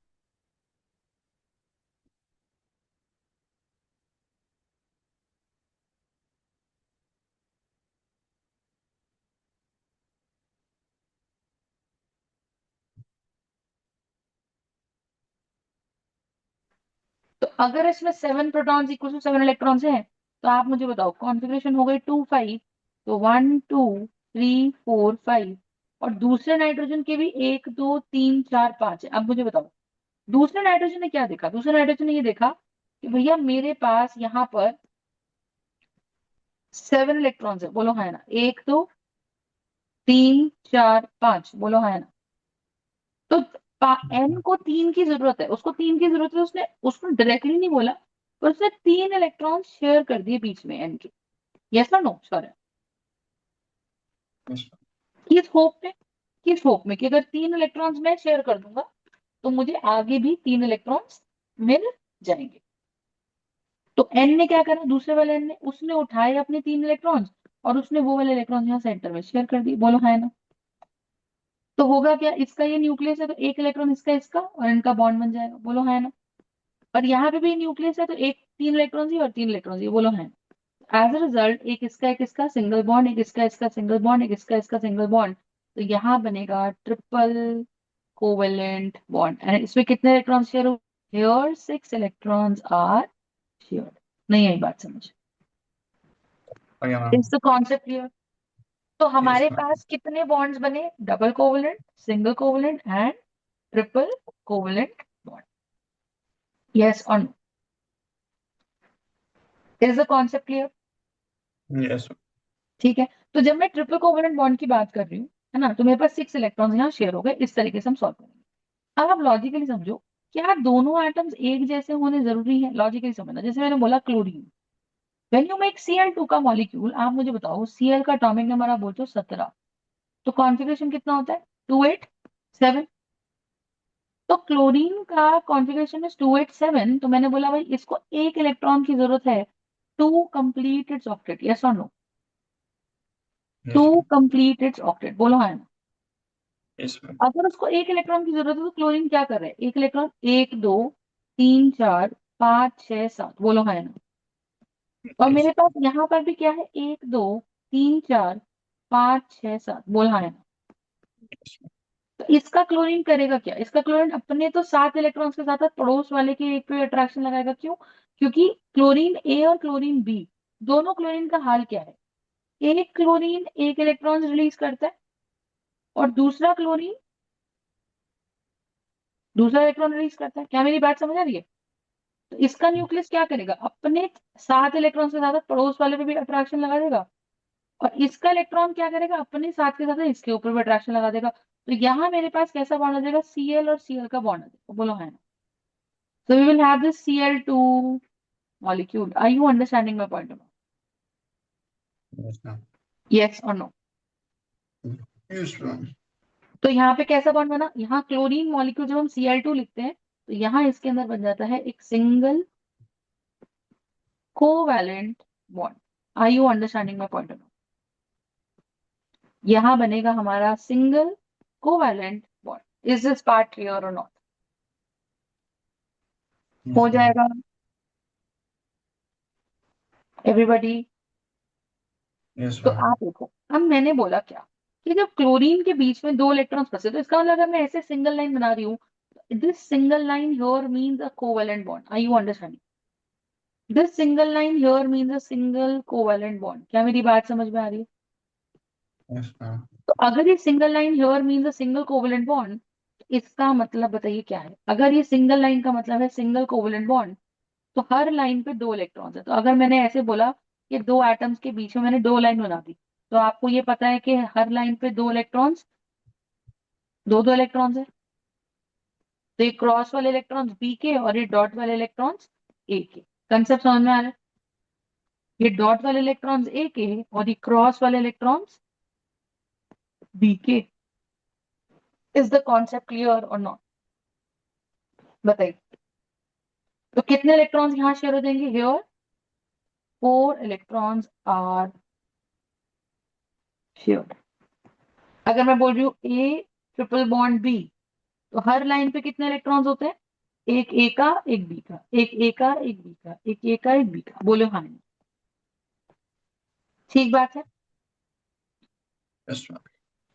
तो अगर इसमें 7 प्रोटॉन्स इक्वल टू 7 इलेक्ट्रॉन्स हैं, तो आप मुझे बताओ कॉन्फ़िगरेशन हो गई 2 5, तो 1 2 3 4 5, और दूसरे नाइट्रोजन के भी 1 2 3 4 5 है। अब मुझे बताओ दूसरे नाइट्रोजन ने क्या देखा? दूसरे नाइट्रोजन ने ये देखा कि भैया मेरे पास यहाँ पर 7 इलेक्ट्रॉन्स है। बोलो हाँ या ना? 1 2 3 4 5, बोलो हाँ या ना? तो एन को 3 की जरूरत है, उसको 3 की जरूरत है, उसने उसको डायरेक्टली नहीं बोला, पर उसने 3 इलेक्ट्रॉन शेयर कर दिए बीच में एन के। यस और नो? Sorry, Yes. किस होप पे? किस होप में कि अगर 3 इलेक्ट्रॉन्स मैं शेयर कर दूंगा तो मुझे आगे भी 3 इलेक्ट्रॉन्स मिल जाएंगे। तो एन ने क्या करा, दूसरे वाले एन ने, उसने उठाए अपने 3 इलेक्ट्रॉन्स और उसने वो वाले इलेक्ट्रॉन यहाँ सेंटर में शेयर कर दिए। बोलो है ना। तो होगा क्या, इसका ये न्यूक्लियस है तो एक इलेक्ट्रॉन इसका इसका और इनका बॉन्ड बन जाएगा। बोलो है ना। और यहाँ पे भी न्यूक्लियस है तो एक 3 इलेक्ट्रॉन ही और 3 इलेक्ट्रॉन ही। बोलो है। एज अ रिजल्ट एक इसका सिंगल बॉन्ड, एक इसका सिंगल बॉन्ड, एक इसका सिंगल बॉन्ड। तो यहाँ बनेगा ट्रिपल कोवेलेंट बॉन्ड। एंड इसमें कितने इलेक्ट्रॉन शेयर हो, हियर 6 इलेक्ट्रॉन्स आर शेयर्ड। नहीं आई बात समझ। Okay, ma'am. Is the concept clear. तो Yes, हमारे ma'am. पास कितने बॉन्ड्स बने, double covalent, single covalent and triple covalent bond. Yes और no, is the concept clear. Yes, ma'am. ठीक है। तो जब मैं ट्रिपल कोवेलेंट बॉन्ड की बात कर रही हूँ, है ना, तो मेरे पास 6 इलेक्ट्रॉन यहाँ शेयर हो गए। इस तरीके से हम सॉल्व करेंगे। अब आप लॉजिकली समझो, क्या दोनों एटम्स एक जैसे होने जरूरी है। लॉजिकली समझना, जैसे मैंने बोला chlorine, when you make Cl2 का मॉलिक्यूल, आप मुझे बताओ Cl का एटॉमिक नंबर आप बोलते हो 17, तो कॉन्फ़िगरेशन कितना होता है, 287। तो क्लोरीन का कॉन्फ़िगरेशन इज 287। तो मैंने बोला भाई इसको एक इलेक्ट्रॉन की जरूरत है to complete its octet. Yes और no, to Yes, ma'am. Complete its octet. बोलो हाँ ना। Yes, ma'am. अगर उसको एक इलेक्ट्रॉन की जरूरत है तो क्लोरीन क्या कर रहा है, एक इलेक्ट्रॉन, 1 2 3 4 5 6 7। बोलो हाँ ना। और Yes. मेरे पास यहाँ पर भी क्या है, 1 2 3 4 5 6 7। बोल हाँ ना। Yes, ma'am. तो इसका क्लोरीन करेगा क्या, इसका क्लोरीन अपने तो 7 इलेक्ट्रॉन्स के साथ साथ पड़ोस वाले के एक पे अट्रैक्शन लगाएगा। क्यों, क्योंकि क्लोरीन ए और क्लोरीन बी, दोनों क्लोरीन का हाल क्या है, एक क्लोरीन एक इलेक्ट्रॉन रिलीज करता है और दूसरा क्लोरीन दूसरा इलेक्ट्रॉन रिलीज करता है। क्या मेरी बात समझ आ रही है। तो इसका न्यूक्लियस क्या करेगा, अपने 7 इलेक्ट्रॉन के साथ पड़ोस वाले पे भी अट्रैक्शन लगा देगा और इसका इलेक्ट्रॉन क्या करेगा, अपने साथ के साथ इसके ऊपर भी अट्रैक्शन लगा देगा। तो यहाँ मेरे पास कैसा बॉन्ड आ जाएगा, Cl और Cl का बॉन्ड आ जाएगा। बोलो है ना। So we will have this Cl2 molecule. Are you understanding my point or not? Yes, ma'am. Yes or no? Yes, ma'am. तो यहाँ पे कैसा बॉन्ड बना, यहाँ क्लोरीन मॉलिक्यूल जब हम Cl2 लिखते हैं तो यहाँ इसके अंदर बन जाता है एक single covalent bond. Are you understanding my point? यहाँ बनेगा हमारा single covalent bond. Is this part clear और नॉट? हो Yes, ma'am. जाएगा एवरीबॉडी। Yes, तो ma'am. आप देखो, अब मैंने बोला क्या, कि जब क्लोरीन के बीच में 2 इलेक्ट्रॉन्स फंसे तो इसका मतलब अगर मैं ऐसे सिंगल लाइन बना रही हूँ, this single line here means a covalent bond. Are you understanding? This single line here means a single covalent bond. क्या मेरी बात समझ में आ रही है? Yes, ma'am. तो अगर ये single line here means a single covalent bond, इसका मतलब बताइए क्या है। अगर ये सिंगल लाइन का मतलब है सिंगल कोवैलेंट बॉन्ड, तो हर लाइन पे 2 इलेक्ट्रॉन्स है। तो अगर मैंने ऐसे बोला कि दो एटम्स के बीच में मैंने 2 लाइन बना दी, तो आपको ये पता है कि हर लाइन पे 2 इलेक्ट्रॉन्स, दो दो इलेक्ट्रॉन्स है। तो ये क्रॉस वाले इलेक्ट्रॉन्स बी के और ये डॉट वाले इलेक्ट्रॉन्स ए के। कंसेप्ट समझ में आ रहा है। ये डॉट वाले इलेक्ट्रॉन्स ए के और ये क्रॉस वाले इलेक्ट्रॉन्स बी के। इज द कॉन्सेप्ट क्लियर और नॉट? बताइए। तो कितने इलेक्ट्रॉन्स यहाँ शेयर हो जाएंगे, हियर 4 इलेक्ट्रॉन्स आर शेयर। अगर मैं बोल रही हूँ ए ट्रिपल बॉन्ड बी, तो हर लाइन पे कितने इलेक्ट्रॉन्स होते हैं, एक ए का एक बी का, एक ए का एक बी का, एक ए का एक बी का। बोलो हाँ नहीं? ठीक बात है। Yes, ma'am.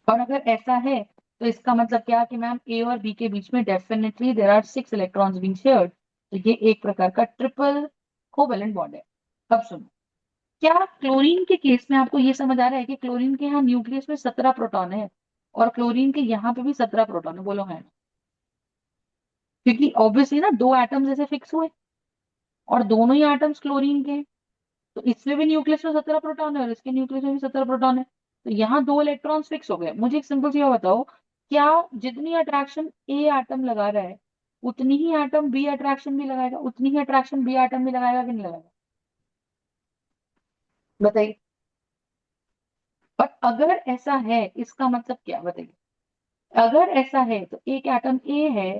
और अगर ऐसा है तो इसका मतलब क्या कि मैम ए और बी के बीच में definitely there are 6 electrons being shared. तो ये एक प्रकार का ट्रिपल कोवेलेंट बॉन्ड है। अब सुनो, क्या क्लोरीन के केस में आपको ये समझ आ रहा है कि क्लोरीन के यहाँ न्यूक्लियस में 17 प्रोटॉन है और क्लोरीन के यहाँ पे भी 17 प्रोटॉन है। बोलो है ना। क्योंकि ऑब्वियसली ना दो एटम्स ऐसे फिक्स हुए और दोनों ही एटम्स क्लोरीन के हैं, तो इसमें भी न्यूक्लियस में 17 प्रोटॉन है और इसके न्यूक्लियस में भी 17 प्रोटॉन है। तो यहाँ 2 इलेक्ट्रॉन्स फिक्स हो गए। मुझे एक सिंपल सी बात बताओ, क्या जितनी अट्रैक्शन ए एटम लगा रहा है उतनी ही एटम बी अट्रैक्शन भी लगाएगा, उतनी ही अट्रैक्शन बी एटम भी लगाएगा कि नहीं लगाएगा? बताइए। और अगर ऐसा है इसका मतलब क्या, बताइए। अगर ऐसा है तो एक एटम ए है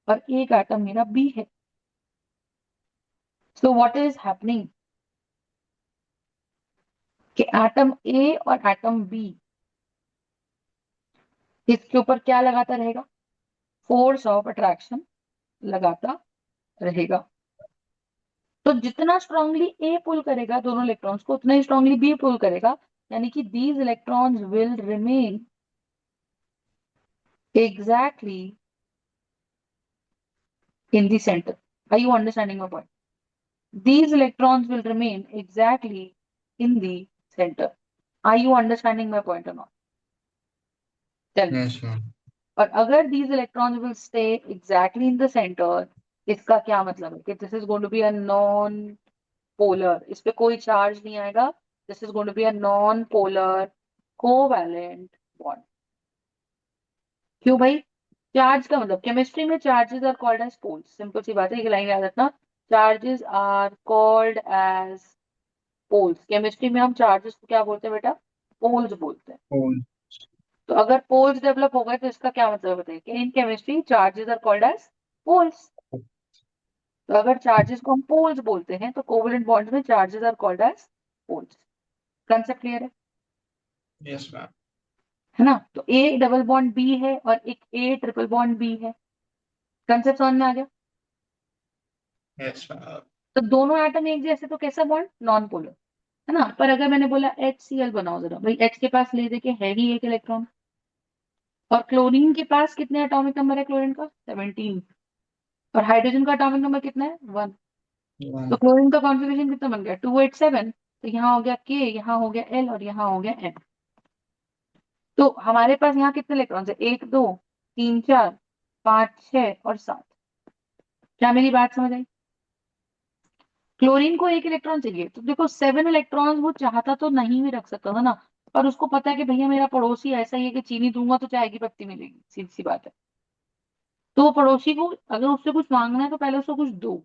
और एक एटम मेरा बी है। सो व्हाट इज हैपनिंग कि एटम ए और एटम बी इसके ऊपर क्या लगाता रहेगा, फोर्स ऑफ अट्रैक्शन लगाता रहेगा। तो जितना स्ट्रांगली ए पुल करेगा दोनों इलेक्ट्रॉन्स को, उतना ही स्ट्रांगली बी पुल करेगा। यानी कि these electrons will remain exactly in the centre. Are you understanding my point? These electrons will remain exactly in the center. Are you understanding my point or not? Tell me. Yes, ma'am. और अगर these electrons will stay exactly in the center, इसका क्या मतलब है कि this is going to be a non polar, इस पे कोई चार्ज नहीं आएगा। This is going to be a non polar covalent bond। क्यों भाई? चार्ज का मतलब केमिस्ट्री में charges are called as poles. Simple सी बात है, एक लाइन याद रखना। Charges are called as poles. Chemistry में हम चार्जेस को क्या बोलते हैं बेटा? पोल्स बोलते हैं। Oh, तो अगर पोल्स डेवलप हो गए तो इसका क्या मतलब बताइए कि in chemistry charges are called as poles. तो अगर चार्जेस को हम पोल्स बोलते हैं तो कोवलेंट बॉन्ड्स में charges are called as poles. Concept clear yes, ma'am. है ना? तो ए डबल बॉन्ड बी है और एक ए ट्रिपल बॉन्ड बी है। कंसेप्ट समझ में आ गया? Yes, ma'am. तो दोनों एटम एक जैसे तो कैसा बॉन्ड? नॉन पोलर, है ना? पर अगर मैंने बोला HCl बनाओ जरा, भाई H के पास ले दे के है ही एक इलेक्ट्रॉन। और क्लोरीन के पास कितने एटॉमिक नंबर है क्लोरीन का? 17। और हाइड्रोजन का एटॉमिक नंबर कितना है? 1। तो One. क्लोरीन का कॉन्फ़िगरेशन कितना बन गया? 287। तो यहाँ हो गया K, यहाँ हो गया L और यहाँ हो गया M। तो हमारे पास यहाँ कितने इलेक्ट्रॉन्स है? 1 2 3 4 5 6 और 7। क्या मेरी बात समझ आई? क्लोरीन को एक इलेक्ट्रॉन चाहिए तो देखो 7 इलेक्ट्रॉन वो चाहता तो नहीं भी रख सकता था ना। पर उसको पता है कि भैया मेरा पड़ोसी ऐसा ही है कि चीनी दूंगा तो चाय की पत्ती मिलेगी, सीधी सी बात है। तो वो पड़ोसी को अगर उससे कुछ मांगना है तो पहले उसको कुछ दो।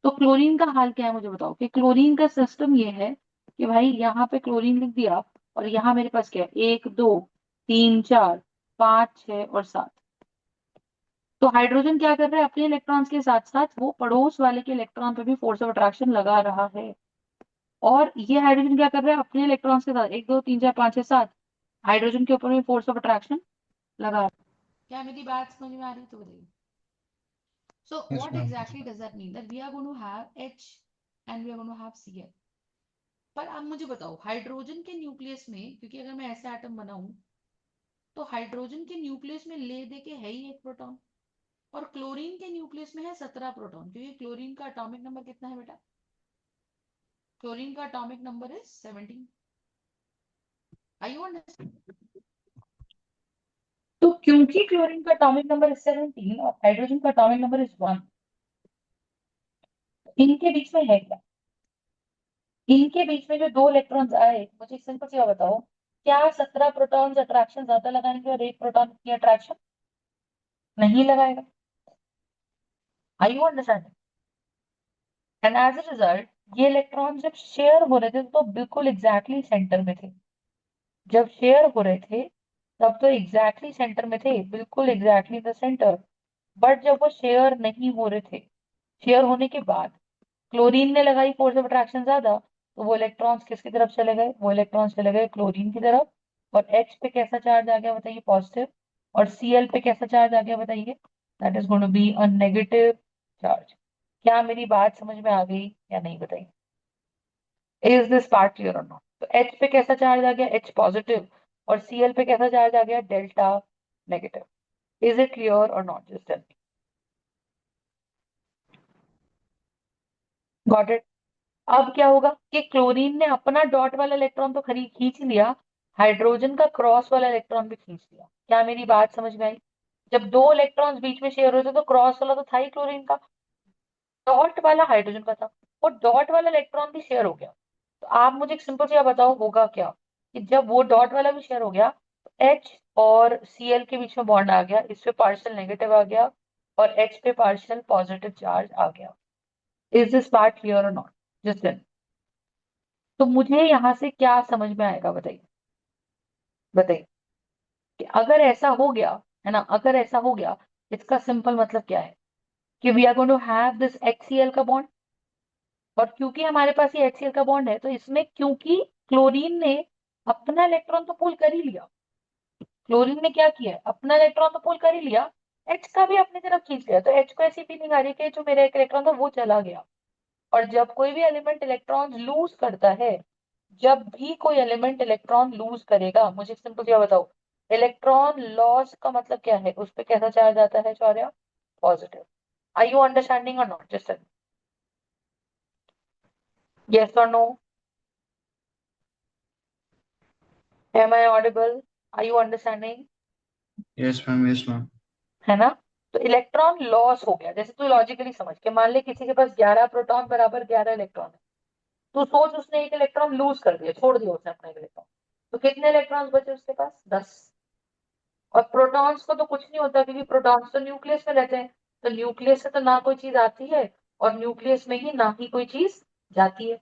तो क्लोरीन का हाल क्या है मुझे बताओ कि क्लोरीन का सिस्टम ये है कि भाई यहाँ पे क्लोरीन लिख दिया और यहाँ मेरे पास क्या है? 1 2 3 4 5 6 और 7। तो हाइड्रोजन क्या कर रहा है? अपने इलेक्ट्रॉन्स के साथ साथ वो पड़ोस वाले के इलेक्ट्रॉन पे भी फोर्स ऑफ अट्रैक्शन लगा रहा है। और ये हाइड्रोजन क्या कर रहा है? अपने इलेक्ट्रॉन्स के साथ 1 2 3 4 5 6 7 हाइड्रोजन के ऊपर भी फोर्स ऑफ अट्रैक्शन लगा रहा है। क्या मेरी बात समझ में आ रही है तो बताइए? So Yes, what ma'am. exactly does that mean? That we are going to have H and we are going to have Cl। पर अब मुझे बताओ हाइड्रोजन के न्यूक्लियस में, क्योंकि अगर मैं ऐसा एटम बनाऊं तो हाइड्रोजन के न्यूक्लियस में ले दे के है ही एक प्रोटॉन। और क्लोरीन के न्यूक्लियस में है 17 प्रोटॉन, क्योंकि क्लोरीन का एटॉमिक नंबर कितना है बेटा? क्लोरीन का atomic number is 17। I you understand? तो क्योंकि क्लोरीन का एटॉमिक नंबर इज 17 और हाइड्रोजन का एटॉमिक नंबर इज 1, इनके बीच में है क्या? इनके बीच में जो दो इलेक्ट्रॉन्स आए, मुझे एक सिंपल सी बात बताओ, क्या 17 प्रोटॉन्स अट्रैक्शन ज्यादा लगाएंगे और एक प्रोटॉन की अट्रैक्शन नहीं लगाएगा? I you understand? And as a result ये इलेक्ट्रॉन जब शेयर हो रहे थे तो बिल्कुल एग्जैक्टली सेंटर में थे। जब शेयर हो रहे थे तब तो एग्जैक्टली सेंटर में थे, बिल्कुल एग्जैक्टली द सेंटर। बट जब वो शेयर नहीं हो रहे थे, शेयर होने के बाद क्लोरीन ने लगाई फोर्स ऑफ अट्रैक्शन ज्यादा, तो वो इलेक्ट्रॉन्स किसकी तरफ चले गए? वो इलेक्ट्रॉन्स चले गए क्लोरीन की तरफ। और H पे कैसा चार्ज आ गया बताइए? पॉजिटिव। और Cl पे कैसा चार्ज आ गया बताइए? That is going to be a negative charge. क्या मेरी बात समझ में आ गई या नहीं बताइए? इज दिस पार्ट क्लियर और नॉट? तो H पे कैसा चार्ज आ गया? H positive. और Cl पे कैसा चार्ज आ गया? Delta negative. Is it clear और not? Just tell me. Got it? अब क्या होगा कि क्लोरीन ने अपना डॉट वाला इलेक्ट्रॉन तो खरीद खींच लिया, हाइड्रोजन का क्रॉस वाला इलेक्ट्रॉन भी खींच लिया। क्या मेरी बात समझ में आई? जब दो इलेक्ट्रॉन्स बीच में शेयर होते तो क्रॉस वाला तो था ही क्लोरीन का, डॉट वाला हाइड्रोजन का था। और डॉट वाला इलेक्ट्रॉन भी शेयर हो गया। तो आप मुझे एक सिंपल सा बताओ होगा क्या कि जब वो डॉट वाला भी शेयर हो गया तो H और Cl के बीच में बॉन्ड आ गया, इस पे पार्शियल नेगेटिव आ गया और H पे पार्शियल पॉजिटिव चार्ज आ गया। इज दिस पार्ट क्लियर और नॉट? जस्ट तो मुझे यहां से क्या समझ में आएगा बताइए? बताइए कि अगर ऐसा हो गया, है ना। अगर ऐसा हो गया, इसका सिंपल मतलब क्या है कि we are going to have this HCl का बॉन्ड, और क्योंकि हमारे पास ये HCl का बॉन्ड है, तो इसमें क्योंकि क्लोरीन ने अपना इलेक्ट्रॉन तो पुल कर ही लिया, क्लोरीन ने क्या किया है, अपना इलेक्ट्रॉन तो पुल कर ही लिया, H का भी अपनी तरफ खींच लिया, तो H को ऐसी फीलिंग आ रही है कि जो मेरा एक इलेक्ट्रॉन था वो चला गया। और जब कोई भी एलिमेंट इलेक्ट्रॉन लूज करता है, जब भी कोई एलिमेंट इलेक्ट्रॉन लूज करेगा, मुझे सिंपल क्या बताओ, इलेक्ट्रॉन लॉस का मतलब क्या है, उस पे कैसा चार्ज आता है Shaurya, positive. Are you understanding और नॉट, जस्ट यस और no, am I audible, are you understanding, Yes, ma'am. Yes, ma'am. है ना। तो इलेक्ट्रॉन लॉस हो गया, जैसे तू लॉजिकली समझ के मान ले किसी के पास 11 प्रोटॉन बराबर 11 इलेक्ट्रॉन है, तो सोच उसने एक इलेक्ट्रॉन लूज कर दिया, छोड़ दिया उसने अपना एक इलेक्ट्रॉन, तो कितने इलेक्ट्रॉन्स बचे उसके पास, 10। और प्रोटॉन्स को तो कुछ नहीं होता, क्योंकि प्रोटॉन्स तो न्यूक्लियस में रहते हैं, तो न्यूक्लियस से तो ना कोई चीज आती है, और न्यूक्लियस में ही ना ही कोई चीज जाती है,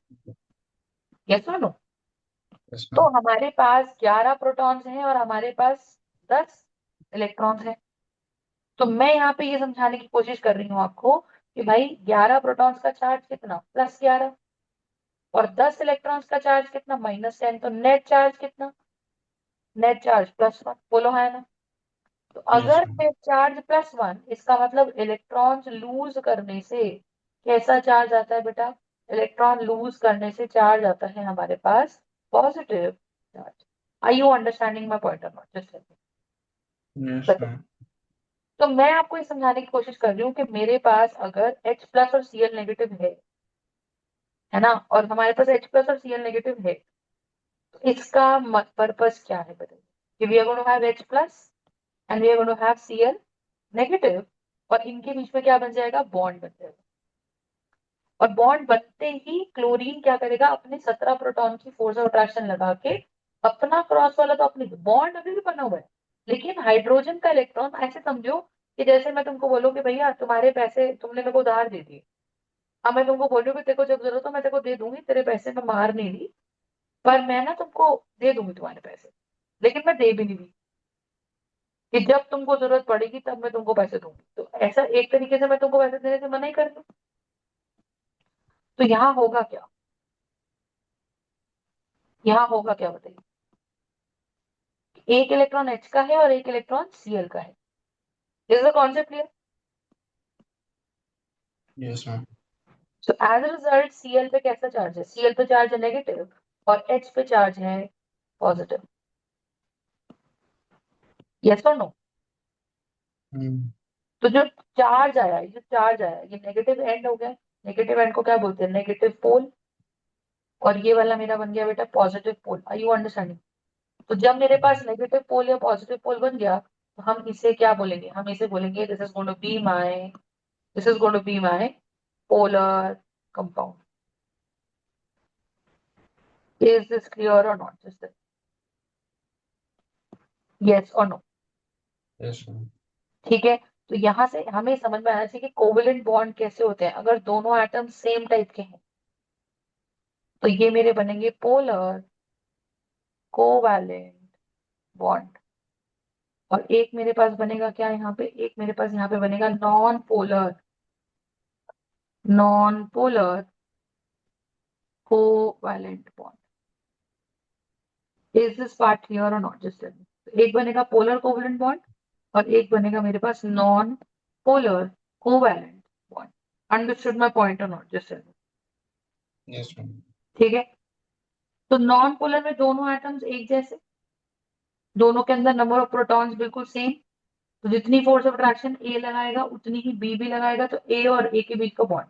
यस और नो। Yes, तो ma'am. हमारे पास 11 प्रोटॉन्स हैं और हमारे पास 10 इलेक्ट्रॉन्स हैं। तो मैं यहाँ पे ये समझाने की कोशिश कर रही हूँ आपको कि भाई 11 प्रोटॉन्स का चार्ज कितना, +11, और 10 इलेक्ट्रॉन्स का चार्ज कितना, -10, तो नेट चार्ज कितना, नेट चार्ज +1, बोलो है ना। तो Yes, अगर ma'am. नेट चार्ज +1, इसका मतलब इलेक्ट्रॉन्स लूज करने से कैसा चार्ज आता है बेटा, इलेक्ट्रॉन लूज करने से चार्ज आता है हमारे पास positive charge. Are you understanding my point और नॉट, जस्ट Yes, ma'am. तो मैं आपको ये समझाने की कोशिश कर रही हूँ कि मेरे पास अगर H+ और Cl नेगेटिव है ना, और हमारे पास H+ और Cl नेगेटिव है, तो इसका पर्पस क्या है बताइए, कि we are going to have H+ and we are going to have Cl negative, और इनके बीच में क्या बन जाएगा, बॉन्ड बन जाएगा। और बॉन्ड बनते ही क्लोरीन क्या करेगा, अपने 17 प्रोटॉन की फोर्स ऑफ अट्रैक्शन लगा के अपना क्रॉस वाला, तो अपनी बॉन्ड अभी भी बना हुआ है, लेकिन हाइड्रोजन का इलेक्ट्रॉन, ऐसे समझो कि जैसे मैं तुमको बोलूं कि भैया तुम्हारे पैसे तुमने मेरे को उधार दे दिए, अब मैं तुमको बोल रही हूँ कि तेरे को जब जरूरत हो मैं तेरे को दे दूंगी, तेरे पैसे मैं मार नहीं ली, पर मैं ना तुमको दे दूंगी तुम्हारे पैसे, लेकिन मैं दे भी नहीं दी, कि जब तुमको जरूरत पड़ेगी तब मैं तुमको पैसे दूंगी, तो ऐसा एक तरीके से मैं तुमको पैसे देने से मना ही कर दूं। तो यहाँ होगा क्या, यहाँ होगा क्या बताइए, एक इलेक्ट्रॉन H का है और एक इलेक्ट्रॉन Cl का है, is the concept clear. Yes, ma'am. So as a result Cl पे कैसा चार्ज है, Cl पे चार्ज है नेगेटिव, और H पे चार्ज है पॉजिटिव, यस और नो। Mm. तो जो चार्ज आया, ये जो चार्ज आया, ये नेगेटिव एंड हो गया, नेगेटिव एंड को क्या बोलते हैं, नेगेटिव पोल, और ये वाला मेरा बन गया बेटा positive pole. Are you understanding. तो जब मेरे पास नेगेटिव पोल या पॉजिटिव पोल बन गया, तो हम इसे क्या बोलेंगे, हम इसे बोलेंगे this is going to be my polar compound. Is this clear और नॉट, जस्ट यस और नो। Yes, ma'am. ठीक है। तो यहां से हमें समझ में आना चाहिए कि कोवेलेंट बॉन्ड कैसे होते हैं, अगर दोनों एटम सेम टाइप के हैं, तो ये मेरे बनेंगे पोलर कोवैलेंट बॉन्ड, और एक मेरे पास बनेगा क्या यहाँ पे, एक मेरे पास यहाँ पे बनेगा non polar covalent bond. Is this part clear और नॉट, जस्ट एक बनेगा पोलर कोवैलेंट बॉन्ड, और एक बनेगा मेरे पास non polar covalent bond. Understood my point और नॉट, जस्ट Yes, ma'am. ठीक है। तो नॉन पोलर में दोनों एटम्स एक जैसे, दोनों के अंदर नंबर ऑफ प्रोटॉन्स बिल्कुल सेम, तो जितनी फोर्स ऑफ अट्रैक्शन ए लगाएगा उतनी ही बी भी लगाएगा, तो ए और ए के बीच का बॉन्ड।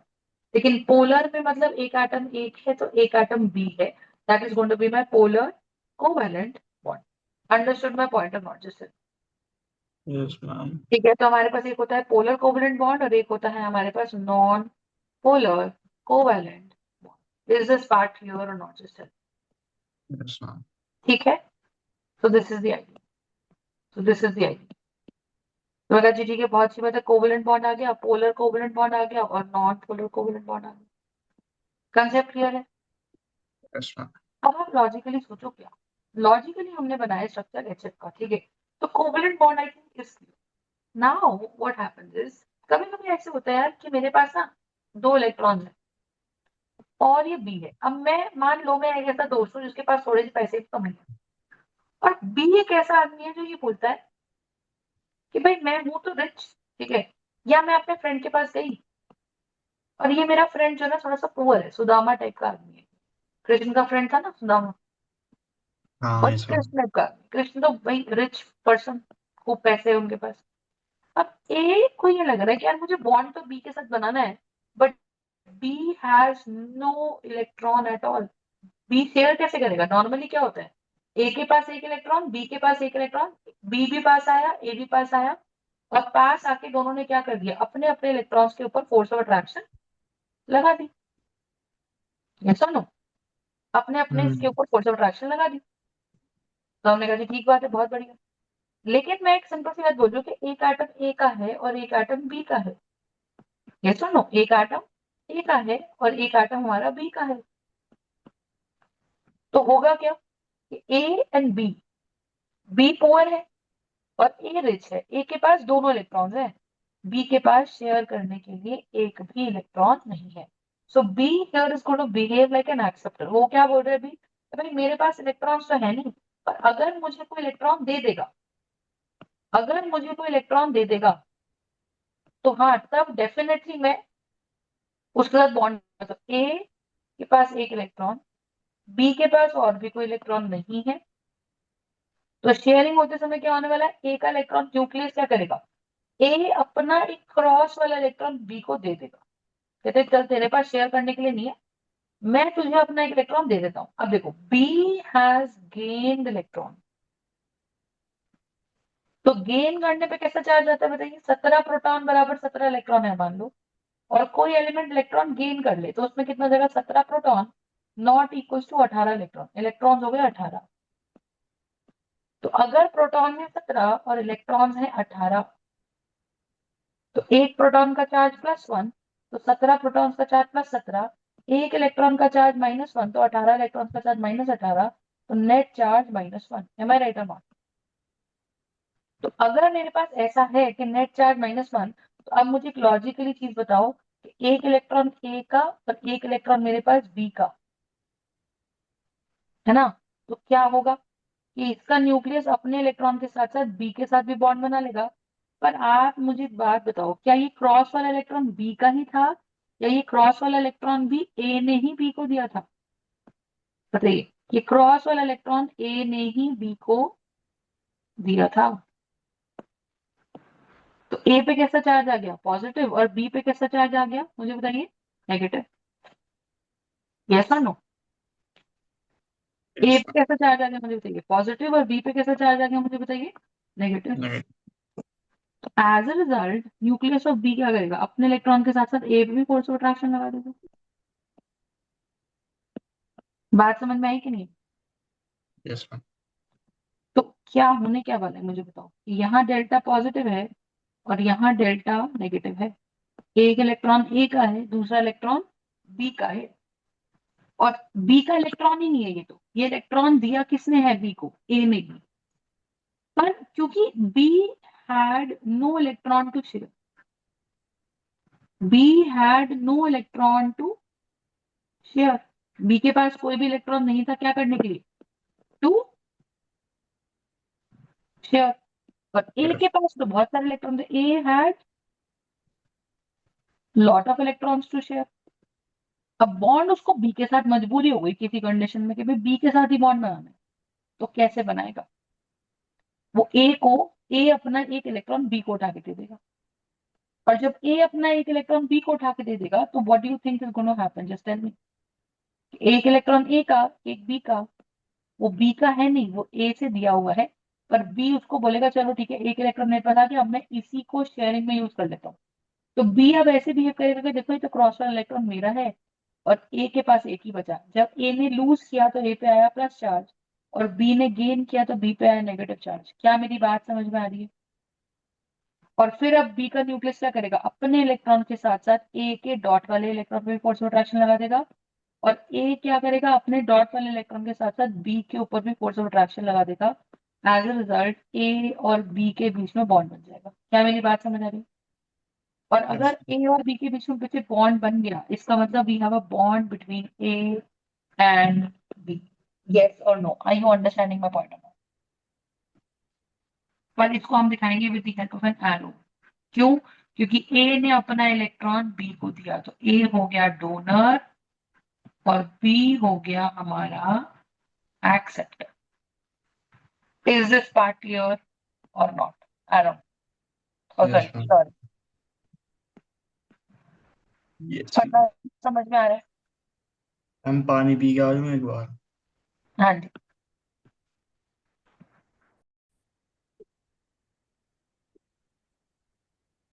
लेकिन पोलर में मतलब एक एटम एक है तो एक एटम बी है, that is going to be my polar covalent bond. Understood my point और नॉट, जस्ट Yes, ma'am. ठीक है। तो हमारे पास एक होता है पोलर कोवैलेंट बॉन्ड और एक होता है हमारे पास non polar covalent bond. Is this part clear और नॉट, जस्ट Yes, ma'am. ठीक है। So this is the idea, so this is the idea. तो मैं कहा जी ठीक है, बहुत सी बात है, कोवैलेंट बॉन्ड आ गया, पोलर कोवैलेंट बॉन्ड आ गया, और नॉन पोलर कोवैलेंट बॉन्ड आ गया, कंसेप्ट क्लियर है। Yes, ma'am. अब आप लॉजिकली सोचो क्या, लॉजिकली हमने बनाया स्ट्रक्चर HF का, ठीक है, तो covalent bond I think is clear, now what happens is, कभी कभी ऐसे होता है यार कि मेरे पास ना दो इलेक्ट्रॉन्स है और ये बी है। अब मैं मान लो मैं एक ऐसा दोस्त हूँ जिसके पास थोड़े से पैसे की कमी है, और बी एक ऐसा आदमी है जो ये बोलता है कि भाई मैं हूं तो रिच, ठीक है, या मैं अपने फ्रेंड के पास गई और ये मेरा फ्रेंड जो है ना थोड़ा सा पुअर है, सुदामा टाइप का आदमी है। कृष्ण का फ्रेंड था ना सुदामा, हाँ, वही यस मैम। कृष्ण टाइप का। कृष्ण तो वही रिच पर्सन, खूब पैसे है उनके पास। अब ए को ये लग रहा है कि यार मुझे बॉन्ड तो बी के साथ बनाना है, but B has no electron at all. B share कैसे करेगा? नॉर्मली क्या होता है, ए के पास एक इलेक्ट्रॉन, बी के पास एक इलेक्ट्रॉन, बी भी पास आया ए भी पास आया, और पास आके दोनों ने क्या कर दिया, अपने अपने इलेक्ट्रॉन्स के ऊपर फोर्स ऑफ अट्रैक्शन लगा दी। यस और नो? अपने अपने इसके हम्म। ऊपर फोर्स ऑफ अट्रैक्शन लगा दी। तो हमने कहा जी ठीक बात है, बहुत बढ़िया। लेकिन मैं एक सिंपल सी बात बोल रही हूँ कि एक एटम ए का है और एक एटम बी का है। यस और नो? एक एटम ए का है और एक एटम हमारा बी का है। तो होगा क्या कि A and B, B poor है और ए रिच है। ए के पास दोनों इलेक्ट्रॉन्स हैं, बी के पास शेयर करने के लिए एक भी इलेक्ट्रॉन नहीं है। So B here is going to behave like an acceptor. वो क्या बोल रहे हैं बी, भाई मेरे पास इलेक्ट्रॉन्स तो है नहीं, पर अगर मुझे कोई इलेक्ट्रॉन दे देगा, अगर मुझे कोई इलेक्ट्रॉन दे देगा तो हाँ तब डेफिनेटली मैं उसके साथ बॉन्ड, मतलब ए के पास एक इलेक्ट्रॉन, बी के पास और भी कोई इलेक्ट्रॉन नहीं है, तो शेयरिंग होते समय क्या होने वाला है, ए का इलेक्ट्रॉन न्यूक्लियस क्या करेगा, ए अपना एक क्रॉस वाला इलेक्ट्रॉन बी को दे देगा। कहते हैं, चल तेरे पास शेयर करने के लिए नहीं है, मैं तुझे अपना एक इलेक्ट्रॉन दे देता हूं। अब देखो बी हैज गेन्ड इलेक्ट्रॉन, तो गेन करने पे कैसा चार्ज आता है बताइए, 17 प्रोटॉन बराबर 17 इलेक्ट्रॉन है मान लो, और कोई एलिमेंट इलेक्ट्रॉन गेन कर ले तो उसमें कितना देगा, 17 proton not equal to 18 electron. Electron हो गए 18। तो अगर प्रोटॉन है 17 और इलेक्ट्रॉन है 18, तो एक प्रोटॉन का चार्ज +1, तो 17 प्रोटॉन का चार्ज +17, एक इलेक्ट्रॉन का चार्ज -1, तो 18 इलेक्ट्रॉन का चार्ज -18, तो नेट चार्ज -1। एम आई राइट और नॉट? तो अगर मेरे पास ऐसा है कि नेट चार्ज -1, तो अब मुझे एक लॉजिकली चीज बताओ कि एक इलेक्ट्रॉन ए का और एक इलेक्ट्रॉन मेरे पास बी का है ना, तो क्या होगा कि इसका न्यूक्लियस अपने इलेक्ट्रॉन के साथ साथ बी के साथ भी बॉन्ड बना लेगा। पर आप मुझे एक बात बताओ, क्या ये क्रॉस वाला इलेक्ट्रॉन बी का ही था, या ये क्रॉस वाला इलेक्ट्रॉन भी ए ने ही बी को दिया था? बताइए, ये क्रॉस वाला इलेक्ट्रॉन ए ने ही बी को दिया था। तो ए पे कैसा चार्ज आ गया, पॉजिटिव, और बी पे कैसा चार्ज आ गया मुझे बताइए, नेगेटिव। यस और नो? ए यस पे कैसा चार्ज आ गया मुझे बताइए, पॉजिटिव, और बी पे कैसा चार्ज आ गया मुझे बताइए, नेगेटिव। मैम। तो as a result nucleus of B क्या करेगा, अपने इलेक्ट्रॉन के साथ साथ ए पे भी फोर्स ऑफ अट्रैक्शन लगा देगा। बात समझ में आई कि नहीं? Yes ma'am. तो क्या होने क्या वाला है मुझे बताओ, यहाँ डेल्टा पॉजिटिव है और यहाँ डेल्टा नेगेटिव है। एक इलेक्ट्रॉन ए का है, दूसरा इलेक्ट्रॉन बी का है, और बी का इलेक्ट्रॉन ही नहीं है ये, तो ये इलेक्ट्रॉन दिया किसने है बी को, ए ने ही। पर क्योंकि B had no electron to share, B had no electron to share, B के पास कोई भी इलेक्ट्रॉन नहीं था क्या करने के लिए, टू शेयर। और ए के पास तो बहुत सारे इलेक्ट्रॉन थे, A had lot of electrons to share. अब बॉन्ड उसको बी के साथ मजबूरी हो गई किसी कंडीशन में कि भाई बी के साथ ही बॉन्ड बनाना है, तो कैसे बनाएगा वो, ए को, ए अपना एक इलेक्ट्रॉन बी को उठा के दे देगा। और जब ए अपना एक इलेक्ट्रॉन बी को उठा के दे देगा तो what do you think is going to happen, just tell me. एक इलेक्ट्रॉन ए का, एक बी का, वो बी का है नहीं, वो ए से दिया हुआ है, पर बी उसको बोलेगा चलो ठीक है एक इलेक्ट्रॉन मेरे पास आ गया, अब मैं इसी को शेयरिंग में यूज कर लेता हूँ। तो बी अब ऐसे बिहेव करेगा कि देखो ये तो क्रॉस वाला इलेक्ट्रॉन मेरा है और ए के पास एक ही बचा। जब ए ने लूज किया तो ए पे आया प्लस चार्ज, और बी ने गेन किया तो बी पे आया नेगेटिव चार्ज। क्या मेरी बात समझ में आ रही है? और फिर अब बी का न्यूक्लियस क्या करेगा, अपने इलेक्ट्रॉन के साथ साथ ए के डॉट वाले इलेक्ट्रॉन पे फोर्स ऑफ अट्रैक्शन लगा देगा, और ए क्या करेगा, अपने डॉट वाले इलेक्ट्रॉन के साथ साथ बी के ऊपर भी फोर्स ऑफ अट्रैक्शन लगा देगा। एज अ रिजल्ट ए और बी के बीच में बॉन्ड बन जाएगा। क्या मेरी बात समझ आ रही है? और Yes. अगर ए और बी के बीच में पीछे बॉन्ड बन गया, इसका मतलब we have a bond between A and B. Yes और no, are you understanding my point? पर इसको हम दिखाएंगे with the help of an arrow. क्यों? क्योंकि ए ने अपना इलेक्ट्रॉन बी को दिया, तो ए हो गया डोनर और बी हो गया हमारा acceptor. Is this part clear और not? I don't, Yes, sorry ma'am. Sorry. Yes, ma'am. पता, समझ में आ रहा है? हम पानी पी के आ जाऊँ एक बार। हाँ जी।